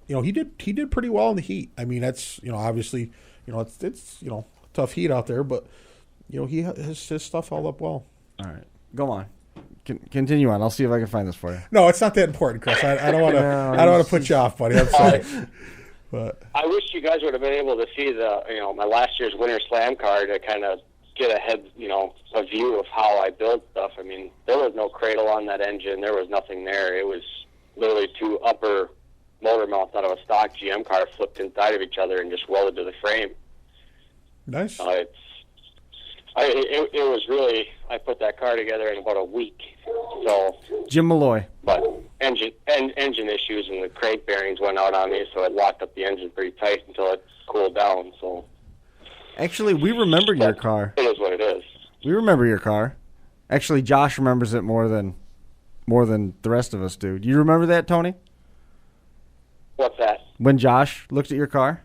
he did pretty well in the heat. I mean, that's, obviously, it's tough heat out there, but, he his stuff held up well. All right. Go on. Continue on. I'll see if I can find this for you. No, it's not that important, Chris. I don't want to. No, I don't want to put you off, buddy. I'm sorry. But I wish you guys would have been able to see my last year's Winter Slam car to kind of get a view of how I build stuff. I mean, there was no cradle on that engine. There was nothing there. It was literally 2 upper motor mounts out of a stock GM car flipped inside of each other and just welded to the frame. nice. It was really, I put that car together in about a week. So, Jim Malloy. but engine issues and the crank bearings went out on me, so it locked up the engine pretty tight until it cooled down. So Actually, we remember your car. it is what it is. We remember your car. Actually, Josh remembers it more than the rest of us do. Do you remember that, Tony? What's that? When Josh looked at your car?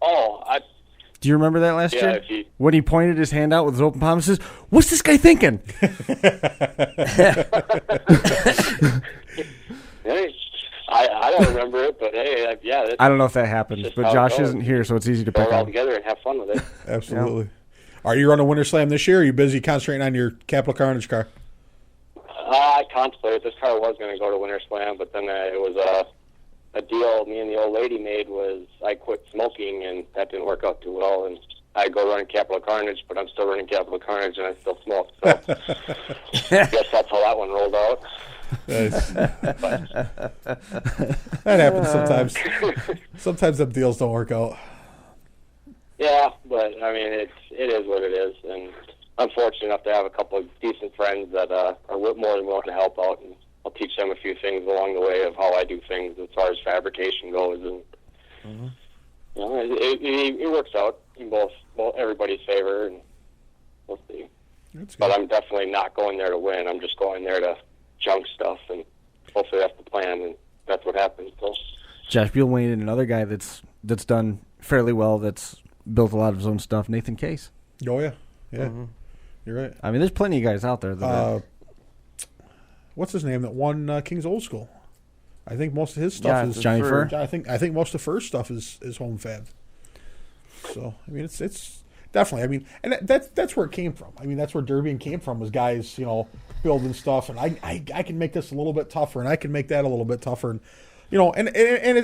Oh, Do you remember that last Yeah, year? When he pointed his hand out with his open palm and says, "What's this guy thinking?" hey, I don't remember it, but hey, yeah. I don't know if that happened, Just but how it Josh goes. isn't here, so it's easy to Throw pick it all on. together and have fun with it. Absolutely. Are you running Winter Slam this year? Or are you busy concentrating on your Capital Carnage car? I contemplated this car was going to go to Winter Slam, but then it was a deal me and the old lady made was I quit smoking, and that didn't work out too well. And I go running Capital Carnage, but I'm still running Capital Carnage, and I still smoke. So I guess that's how that one rolled out. Nice. That happens sometimes. Sometimes them deals don't work out. Yeah, but I mean, it is what it is, and I'm fortunate enough to have a couple of decent friends that are more than willing to help out, and I'll teach them a few things along the way of how I do things as far as fabrication goes, and it works out in both everybody's favor, and we'll see. That's good. But I'm definitely not going there to win. I'm just going there to junk stuff, and hopefully that's the plan, and that's what happens. So. Josh Buellwain and another guy that's done fairly well, that's built a lot of his own stuff, Nathan Case. Oh, yeah. Yeah. You're right. I mean, there's plenty of guys out there that What's his name that won King's Old School? I think most of his stuff is Johnny Fur. I think most of Fur's stuff is home fab. So I mean, it's definitely. I mean, and that's where it came from. I mean, that's where Derby came from, was guys building stuff, and I can make this a little bit tougher, and I can make that a little bit tougher, and and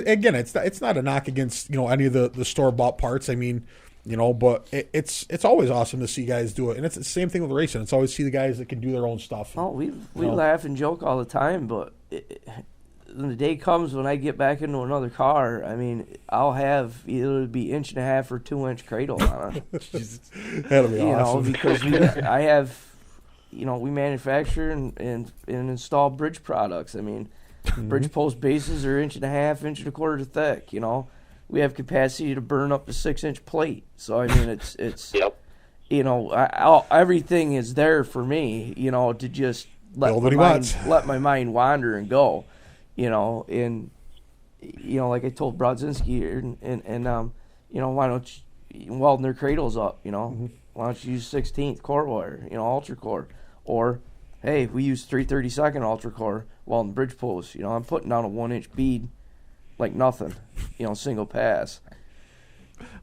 again, it's not a knock against any of the store bought parts. I mean, But it's always awesome to see guys do it, and it's the same thing with racing. It's always see the guys that can do their own stuff. Oh, we laugh and joke all the time, but when the day comes when I get back into another car, I mean, I'll have either it be 1.5 or 2-inch cradle on it. That'll be awesome. Because we manufacture and install bridge products. I mean, bridge post bases are 1.5, 1.25 thick. We have capacity to burn up to 6-inch plate. So I mean, it's Yep. Everything is there for me. To just let my mind wander and go. And like I told Brodzinski, and why don't you weld their cradles up? Why don't you use 16th core wire? Ultra core, or hey, we use 332nd ultra core welding bridge posts. I'm putting down a 1-inch bead like nothing. Single pass.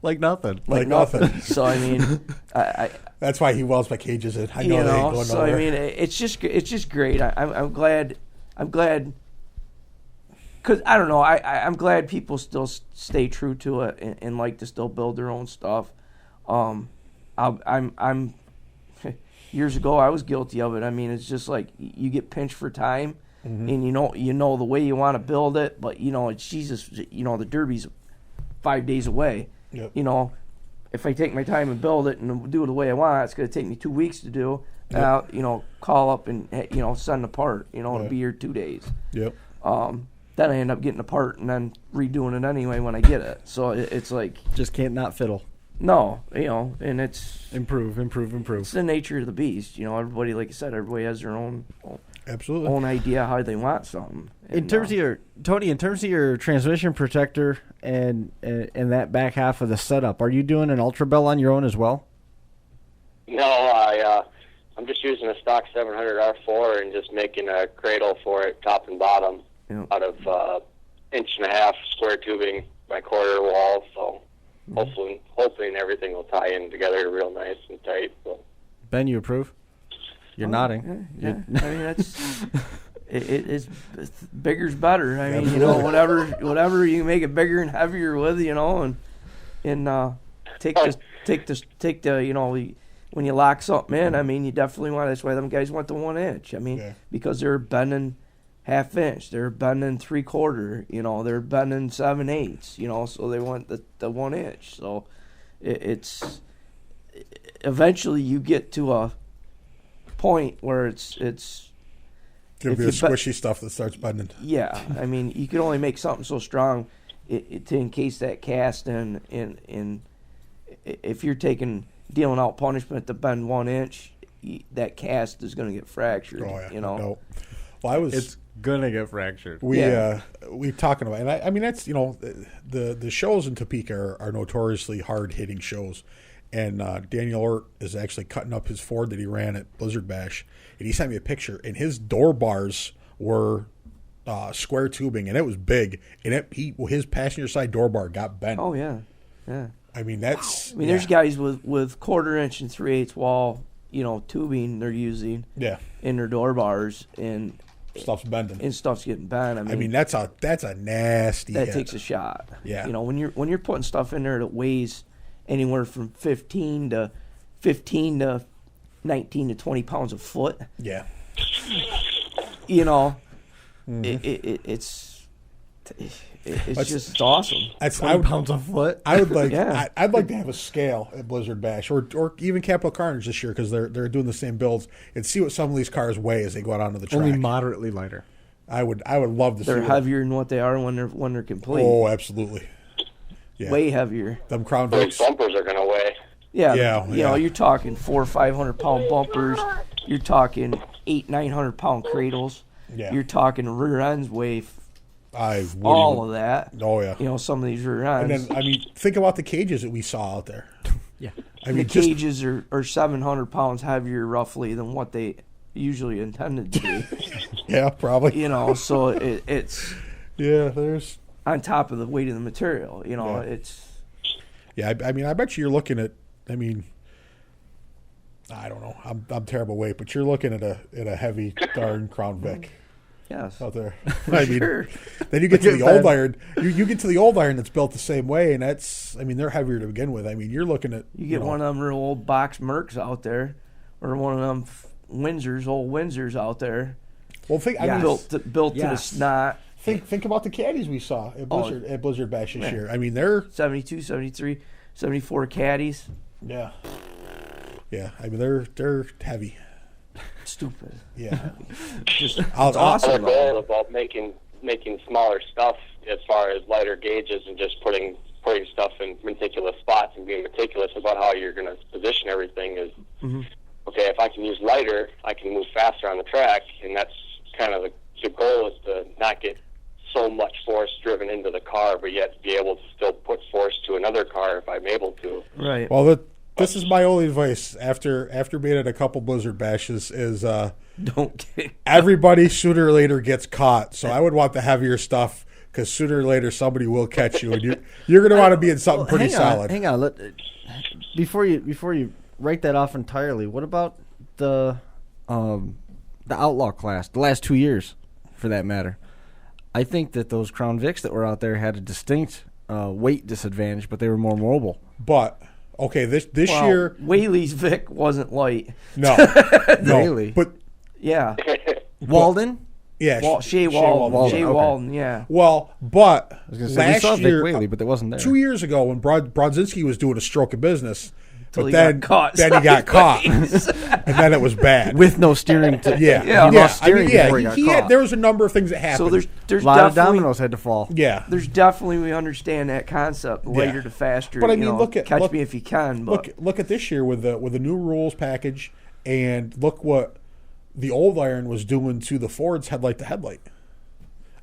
Like nothing. Like nothing. So I mean, I that's why he welds my cages in. I know they ain't going so nowhere. I mean, it's just great. I'm glad. Because I don't know, I'm glad people still stay true to it and like to still build their own stuff. I'm years ago I was guilty of it. I mean, it's just like you get pinched for time, and you know the way you want to build it, but it's Jesus. The Derby's 5 days away. Yep. If I take my time and build it and do it the way I want, it's going to take me 2 weeks to do. Yep. Call up and send a part. It'll be here 2 days. Yep. Then I end up getting a part and then redoing it anyway when I get it. So it's like Just can't not fiddle. no, and it's Improve. it's the nature of the beast. Everybody, like I said, everybody has their own Absolutely. idea how they want something. In terms of your transmission protector and that back half of the setup, are you doing an Ultra Bell on your own as well? No, I'm just using a stock 700 R4 and just making a cradle for it, top and bottom, out of 1.5 square tubing by quarter wall. So hopefully everything will tie in together real nice and tight. So. Ben, you approve? You're nodding. Yeah. I mean, it's bigger's better. I mean, whatever you can make it bigger and heavier with, and take the when you lock something in, I mean, you definitely want. That's why them guys want the 1 inch. I mean, because they're bending 1/2 inch, they're bending 3/4. They're bending 7/8. So they want the 1 inch. So it's eventually you get to a point where it's Gonna be the squishy stuff that starts bending. Yeah, I mean, you can only make something so strong to encase that cast in. If you're dealing out punishment to bend 1 inch, that cast is going to get fractured. Oh yeah, No. Well, It's gonna get fractured. we talking about, and I mean that's the shows in Topeka are notoriously hard hitting shows. And Daniel Ort is actually cutting up his Ford that he ran at Blizzard Bash, and he sent me a picture. And his door bars were square tubing, and it was big. And his passenger side door bar got bent. Oh yeah. I mean that's. I mean, there's guys with 1/4 inch and 3/8 wall, tubing they're using. Yeah. In their door bars, and stuff's bending. And stuff's getting bent. I mean that's a nasty. That hit. takes a shot. Yeah. When you're putting stuff in there that weighs anywhere from 15 to 19 to 20 pounds a foot. Yeah. It's awesome. That's 20 pounds a foot. I would like. Yeah. I'd like to have a scale at Blizzard Bash or even Capital Carnage this year because they're doing the same builds and see what some of these cars weigh as they go out onto the track. Only moderately lighter. I would love to see. They're heavier than what they are when they're complete. Oh, absolutely. Yeah. Way heavier. Them Crown Those Vics. bumpers are going to weigh. Yeah. You're talking 400 or 500 pound bumpers. You're talking 800-900 pound cradles. Yeah. You're talking rear ends weigh all of that. Oh yeah. Some of these rear ends. And then think about the cages that we saw out there. Yeah. The cages are 700 pounds heavier roughly than what they usually intended to be. Yeah, probably. So it's there's on top of the weight of the material. It's I mean, I bet you're looking at. I mean, I don't know. I'm terrible weight, but you're looking at a heavy darn Crown Vic. Yes. out there. Sure. Then you get to Look the at old that. iron. You get to the old iron that's built the same way, and they're heavier to begin with. I mean, you're looking at You get one of them real old box Mercs out there, or one of them old Windsors out there. Well, think I Yes. mean, Built to the Yes. snot. think about the caddies we saw at Blizzard Bash this year. I mean, they're 72, 73, 74 caddies. yeah. I mean, they're heavy. Stupid. Yeah. Just I'll- it's awesome. Our goal about making smaller stuff as far as lighter gauges and just putting stuff in meticulous spots and being meticulous about how you're going to position everything is okay. If I can use lighter, I can move faster on the track, and that's kind of the goal is to not get so much force driven into the car, but yet be able to still put force to another car if I'm able to. Right. Well, this is my only advice after being at a couple Blizzard Bashes is Don't get. everybody sooner or later gets caught. So I would want the heavier stuff because sooner or later somebody will catch you, and you're going to want to be in something pretty solid. Hang on. Before you write that off entirely, what about the outlaw class? The last 2 years, for that matter. I think that those Crown Vics that were out there had a distinct weight disadvantage, but they were more mobile. But okay, this Well, year, Whaley's Vic wasn't light. no, Really? but Yeah. Walden? yeah, Shea Walden. okay. Walden, yeah. Well, but I was gonna say, we last saw year, Vic Whaley, but they wasn't there. 2 years ago when Brodzinski was doing a stroke of business, Till but he then got caught then he got caught, sideways. and then it was bad. With no steering. yeah, Yeah. He lost steering before he got he had, caught. there was a number of things that happened. So there's A lot of definitely dominoes had to fall. yeah, there's definitely we understand that concept, lighter to faster. But I you mean, know, look at- catch look- me if you can. But look at this year with the new rules package, and look what the old iron was doing to the Fords headlight to headlight.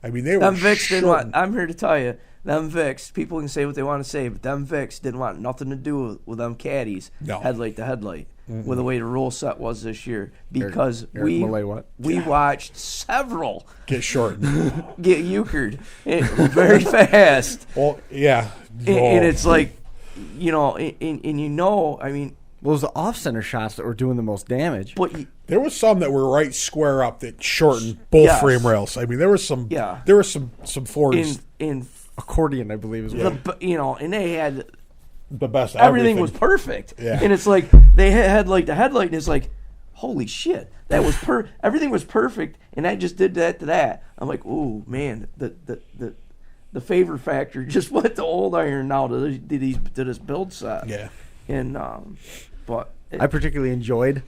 I mean, they were them Vics didn't want. shortened. I'm here to tell you, them Vics. People can say what they want to say, but them Vics didn't want nothing to do with them caddies. No. Headlight to headlight, with the way the rule set was this year, because Eric Malay, what? we watched several get shortened. get euchred very fast, Well, yeah, and it's like, you know, and you know, I mean, Well, it was the off-center shots that were doing the most damage. but there was some that were right square up that shortened both Yes. frame rails. I mean, there was some. Yeah. There was some Fords in Accordion, I believe, is what. the you know, and they had the best. everything was perfect. Yeah. And it's like they had like the headlight, and it's like, holy shit, that was everything was perfect, and that just did that to that. I'm like, ooh man, the favor factor just went to old iron now to this build set. Yeah. And but I particularly enjoyed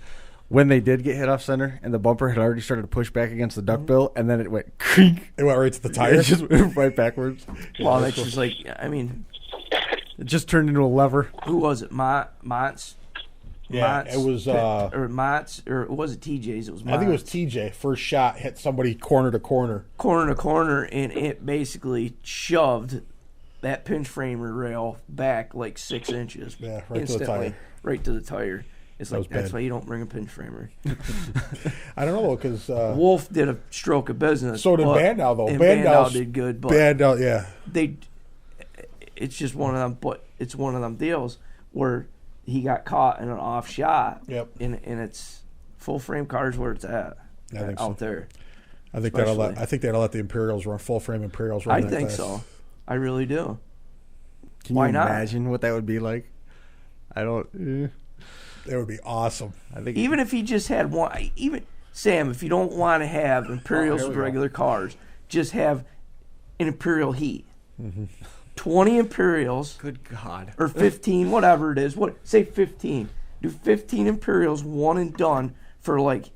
when they did get hit off center and the bumper had already started to push back against the duckbill, and then it went creak. It went right to the tire. It just went right backwards. well, that's just like, I mean, It just turned into a lever. who was it? Montz? Yeah, Montz? it was. or Montz, or was it TJ's? It was Montz. I think it was TJ. First shot hit somebody corner to corner. corner to corner, and it basically shoved that pinch framer rail back like 6 inches. Yeah, right to the instantly, tire. right to the tire. It's like, was that's bad. why you don't bring a pinch framer. I don't know because Wolf did a stroke of business. so did but- Bandow though. and Bandow Bandow did good, but Bandow, yeah. it's just one of them. But it's one of them deals where he got caught in an off shot. Yep. And it's full frame cars where it's at. I think out so. there. I think Especially. that'll let the Imperials run full frame Imperials run. I that think class. so. I really do. Can Why you not? imagine what that would be like? I don't. That would be awesome. I think Even if he just had one, even Sam, if you don't want to have Imperials here we with go. regular cars, just have an Imperial Heat. 20 Imperials Good God. or 15, whatever it is. Say 15. Do 15 Imperials, one and done for like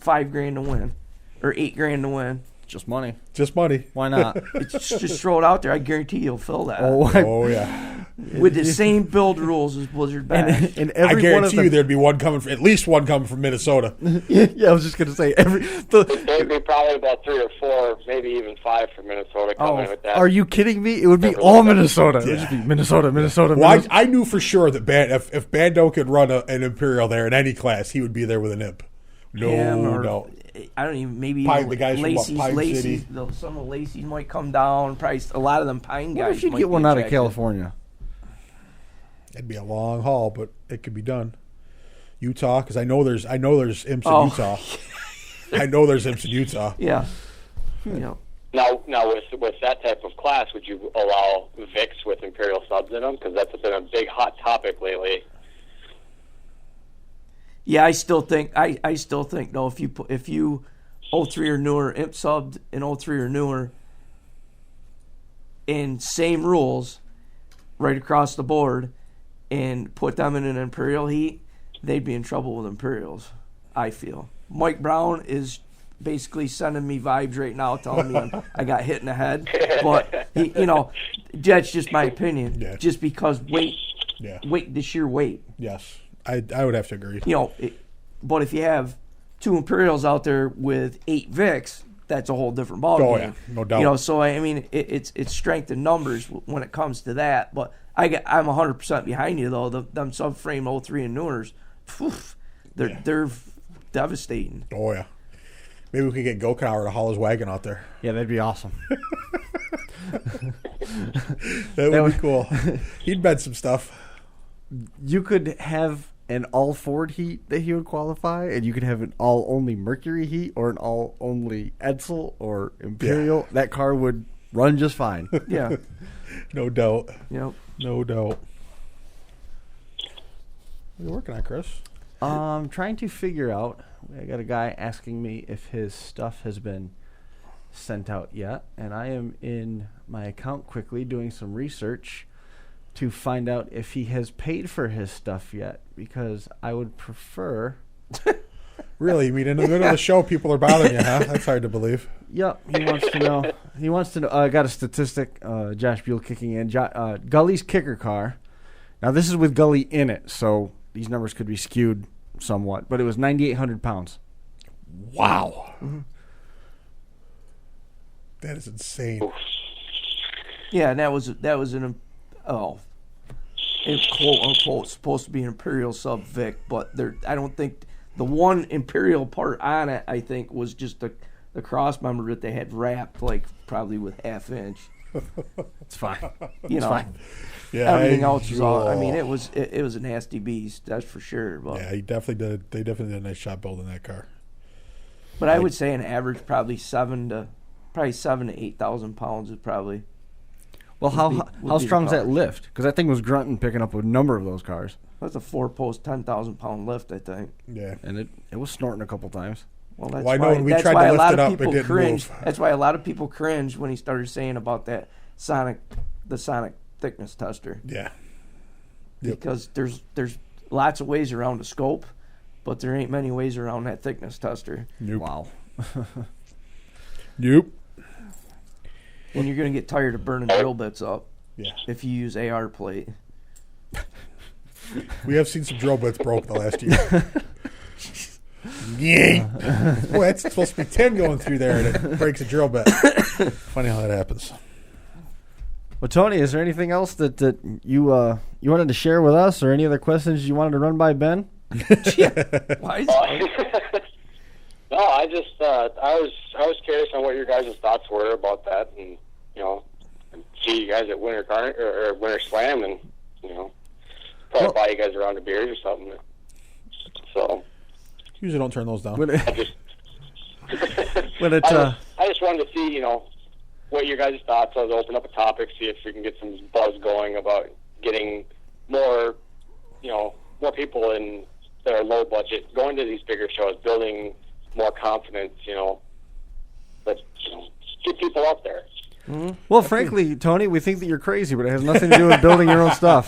$5,000 to win, or $8,000 to win. Just money. Just money. Why not? It's just throw it out there. I guarantee you'll fill that Oh yeah. with the same build rules as Blizzard Bash. and I every one of guarantee them, you there'd be one coming from, at least one coming from Minnesota. yeah, I was just gonna say There'd be probably about 3 or 4, maybe even 5 from Minnesota coming with that. Are you kidding me? It would be all Minnesota. It would just be Minnesota. Well, I knew for sure that if Bando could run an Imperial there in any class, he would be there with an imp. No, Him or- no. I don't even, maybe The guys from what, Pine City? Some of Lacey's might come down. Probably a lot of them Pine What guys. if you might get be one out of attracted. California? It'd be a long haul, but it could be done. Utah, because I know there's imps in Oh. Utah. I know there's imps in Utah. Yeah, Now with that type of class, would you allow Vicks with Imperial subs in them? Because that's been a big hot topic lately. Yeah, I still think no. If you 03 or newer imp subbed in 03 or newer, in same rules, right across the board, and put them in an Imperial heat, they'd be in trouble with Imperials. I feel Mike Brown is basically sending me vibes right now, telling me I got hit in the head. But that's just my opinion. Yeah. Just because weight, the sheer weight. Yes, I would have to agree. But if you have 2 Imperials out there with 8 Vicks, that's a whole different ballgame. Oh yeah, no doubt. So I mean, it's strength in numbers when it comes to that. But I'm 100% behind you though. Them subframe 03 and newers, they're devastating. Oh yeah. Maybe we could get Gokauer to haul his wagon out there. Yeah, that'd be awesome. That would be cool. He'd bet some stuff. You could have an all-Ford heat that he would qualify, and you could have an all-only Mercury heat or an all-only Edsel or Imperial. Yeah. That car would run just fine. Yeah. No doubt. Yep. No doubt. What are you working on, Chris? Trying to figure out. I got a guy asking me if his stuff has been sent out yet, and I am in my account quickly doing some research to find out if he has paid for his stuff yet, because I would prefer... Really? You mean in the middle of the show people are bothering you, huh? That's hard to believe. Yep, he wants to know. I got a statistic, Josh Buell kicking in. Gully's kicker car. Now, this is with Gully in it, so these numbers could be skewed somewhat, but it was 9,800 pounds. Wow. Mm-hmm. That is insane. Yeah, and that was it's quote unquote supposed to be an Imperial sub Vic, but I don't think the one Imperial part on it, I think, was just the cross member that they had wrapped probably with half-inch. It's fine. It's fine. Yeah, everything else was all. I mean, it was a nasty beast, that's for sure. But yeah, they definitely did a nice job building that car. But I would say an average probably 7,000 to 8,000 pounds is probably. Well, how strong is that lift? Because that thing was grunting picking up a number of those cars. That's a 4-post 10,000-pound lift, I think. Yeah, and it was snorting a couple times. Well, that's I know when we tried to lift it up, it didn't move. That's why a lot of people cringed when he started saying about the sonic thickness tester. Yeah. Yep. Because there's lots of ways around a scope, but there ain't many ways around that thickness tester. Nope. Wow. Nope. And you're going to get tired of burning drill bits up. Yeah. If you use AR plate. We have seen some drill bits broke the last year. Yeah. Boy, that's supposed to be 10 going through there and it breaks a drill bit. Funny how that happens. Well, Tony, is there anything else that you wanted to share with us, or any other questions you wanted to run by Ben? Why? No, I just I was curious on what your guys' thoughts were about that, and see you guys at Winter Carnage or Winter Slam, and probably buy you guys a round of beers or something. So usually don't turn those down. I just wanted to see what your guys' thoughts are. Open up a topic, see if we can get some buzz going about getting more more people in that are low budget going to these bigger shows, building more confidence, but get people up there. Mm-hmm. Well, frankly, Tony, we think that you're crazy, but it has nothing to do with building your own stuff.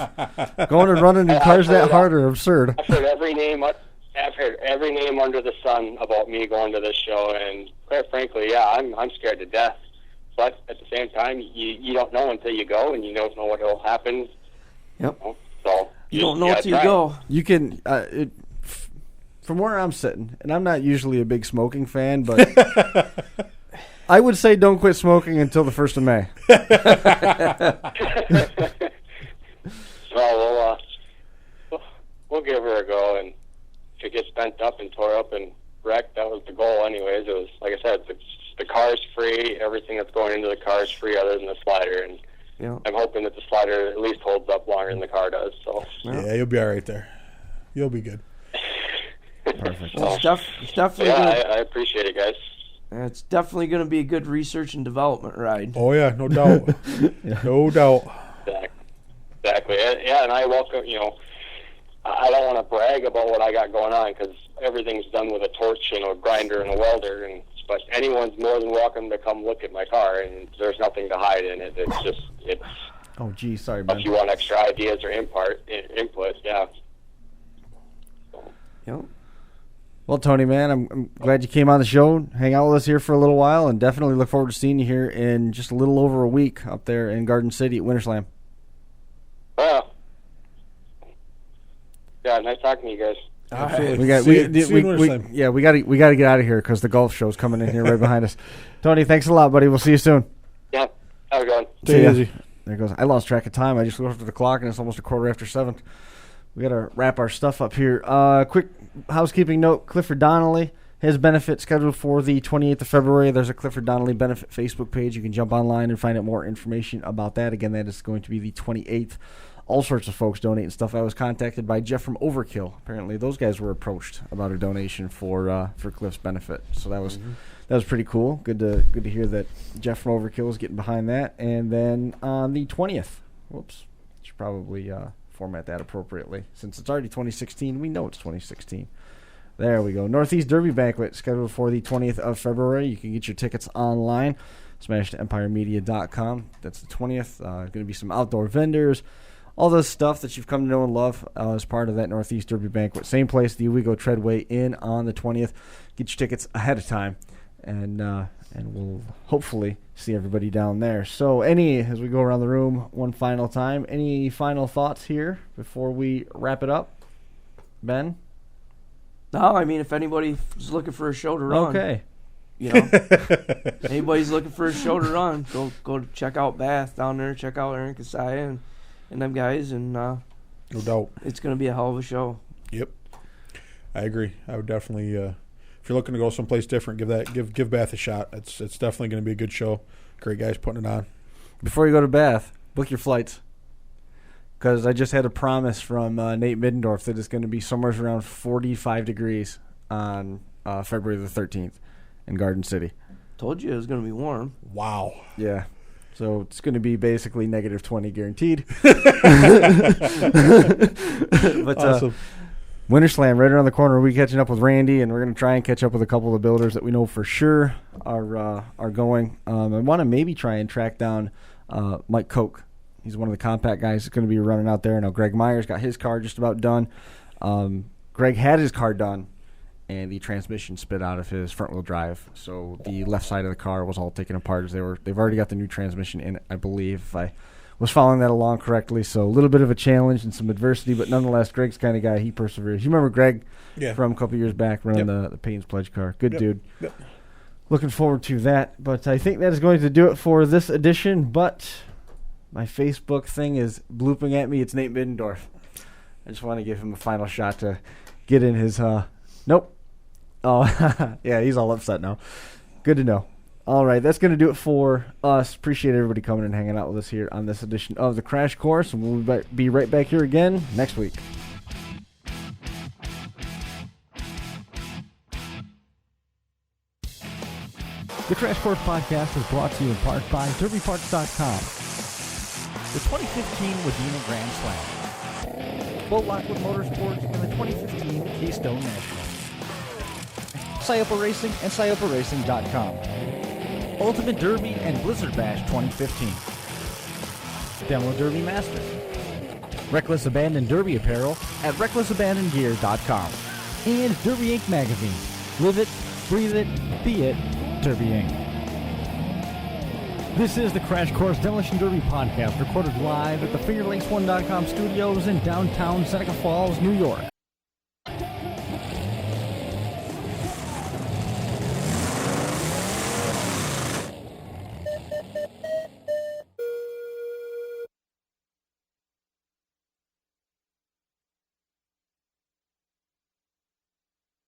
Going and running in cars that hard are absurd. I've heard every name under the sun about me going to this show, and quite frankly, yeah, I'm scared to death. But at the same time, you don't know until you go, and you don't know what will happen. Yep. So you don't know until you go. You can. From where I'm sitting, and I'm not usually a big smoking fan, but I would say don't quit smoking until the 1st of May. Well, we'll give her a go, and if it gets bent up and tore up and wrecked, that was the goal anyways. It was, like I said, the car's free, everything that's going into the car is free other than the slider, and I'm hoping that the slider at least holds up longer than the car does. So yeah, you'll be all right there. You'll be good. Perfect. Well, stuff. Yeah, I appreciate it, guys. It's definitely going to be a good research and development ride. Oh yeah, no doubt, no doubt. Exactly. And I welcome. I don't want to brag about what I got going on because everything's done with a torch and a grinder and a welder, but anyone's more than welcome to come look at my car, and there's nothing to hide in it. It's. Oh, gee, sorry, man. If you want extra ideas or input, yeah. Yep. Well, Tony, man, I'm glad you came on the show, hang out with us here for a little while, and definitely look forward to seeing you here in just a little over a week up there in Garden City at Winter Slam. Yeah, nice talking to you guys. Absolutely. We got to get out of here because the golf show's coming in here right behind us. Tony, thanks a lot, buddy. We'll see you soon. Yeah, have a good one. Stay easy. There goes. I lost track of time. I just looked at the clock, and it's almost 7:15. We got to wrap our stuff up here. Quick housekeeping note: Clifford Donnelly, his benefit scheduled for the 28th of February. There's a Clifford Donnelly benefit Facebook page. You can jump online and find out more information about that. Again, that is going to be the 28th. All sorts of folks donating stuff. I was contacted by Jeff from Overkill. Apparently, those guys were approached about a donation for Cliff's benefit. So that was pretty cool. Good to hear that Jeff from Overkill is getting behind that. And then on the 20th, should probably format that appropriately since it's already 2016. We know it's 2016. There we go. Northeast Derby Banquet scheduled for the 20th of February. You can get your tickets online. SmashedEmpireMedia.com. That's the 20th. Going to be some outdoor vendors. All the stuff that you've come to know and love as part of that Northeast Derby Banquet. Same place, the Owego Treadway Inn on the 20th. Get your tickets ahead of time, and we'll hopefully see everybody down there. So as we go around the room one final time, any final thoughts here before we wrap it up? Ben? No, I mean, if anybody's looking for a show to run. Okay. Anybody's looking for a show to run, go check out Bath down there, check out Aaron Kisiah and them guys, and no doubt it's going to be a hell of a show. Yep, I agree. I would definitely, if you're looking to go someplace different, give Bath a shot. It's definitely going to be a good show. Great guys putting it on. Before you go to Bath, book your flights, because I just had a promise from Nate Middendorf that it's going to be somewhere around 45 degrees on February the 13th in Garden City. Told you it was going to be warm. Wow. Yeah. So it's going to be basically -20 guaranteed. But awesome. Winter Slam right around the corner. We'll be catching up with Randy, and we're going to try and catch up with a couple of the builders that we know for sure are going. I want to maybe try and track down Mike Koch. He's one of the compact guys that's going to be running out there. Now Greg Myers got his car just about done. Greg had his car done, and the transmission spit out of his front-wheel drive. So the left side of the car was all taken apart as they've already got the new transmission in it, I believe, if I was following that along correctly. So a little bit of a challenge and some adversity, but nonetheless, Greg's the kind of guy, he perseveres. You remember Greg from a couple years back running the Payne's Pledge car. Good dude. Yep. Looking forward to that. But I think that is going to do it for this edition. But my Facebook thing is blooping at me. It's Nate Middendorf. I just want to give him a final shot to get in his nope. Oh, yeah, he's all upset now. Good to know. All right, that's going to do it for us. Appreciate everybody coming and hanging out with us here on this edition of the Crash Course, and we'll be right back here again next week. The Crash Course Podcast is brought to you in part by DerbyParts.com. The 2015 Wadena Grand Slam. Bo Lockwood Motorsports and the 2015 Keystone National. Scioppa Racing and ScioppaRacing.com. Ultimate Derby and Blizzard Bash 2015. Demo Derby Masters. Reckless Abandon Derby apparel at RecklessAbandonGear.com. And Derby Inc. magazine. Live it, breathe it, be it, Derby Inc. This is the Crash Course Demolition Derby podcast, recorded live at the FingerLinks1.com studios in downtown Seneca Falls, New York.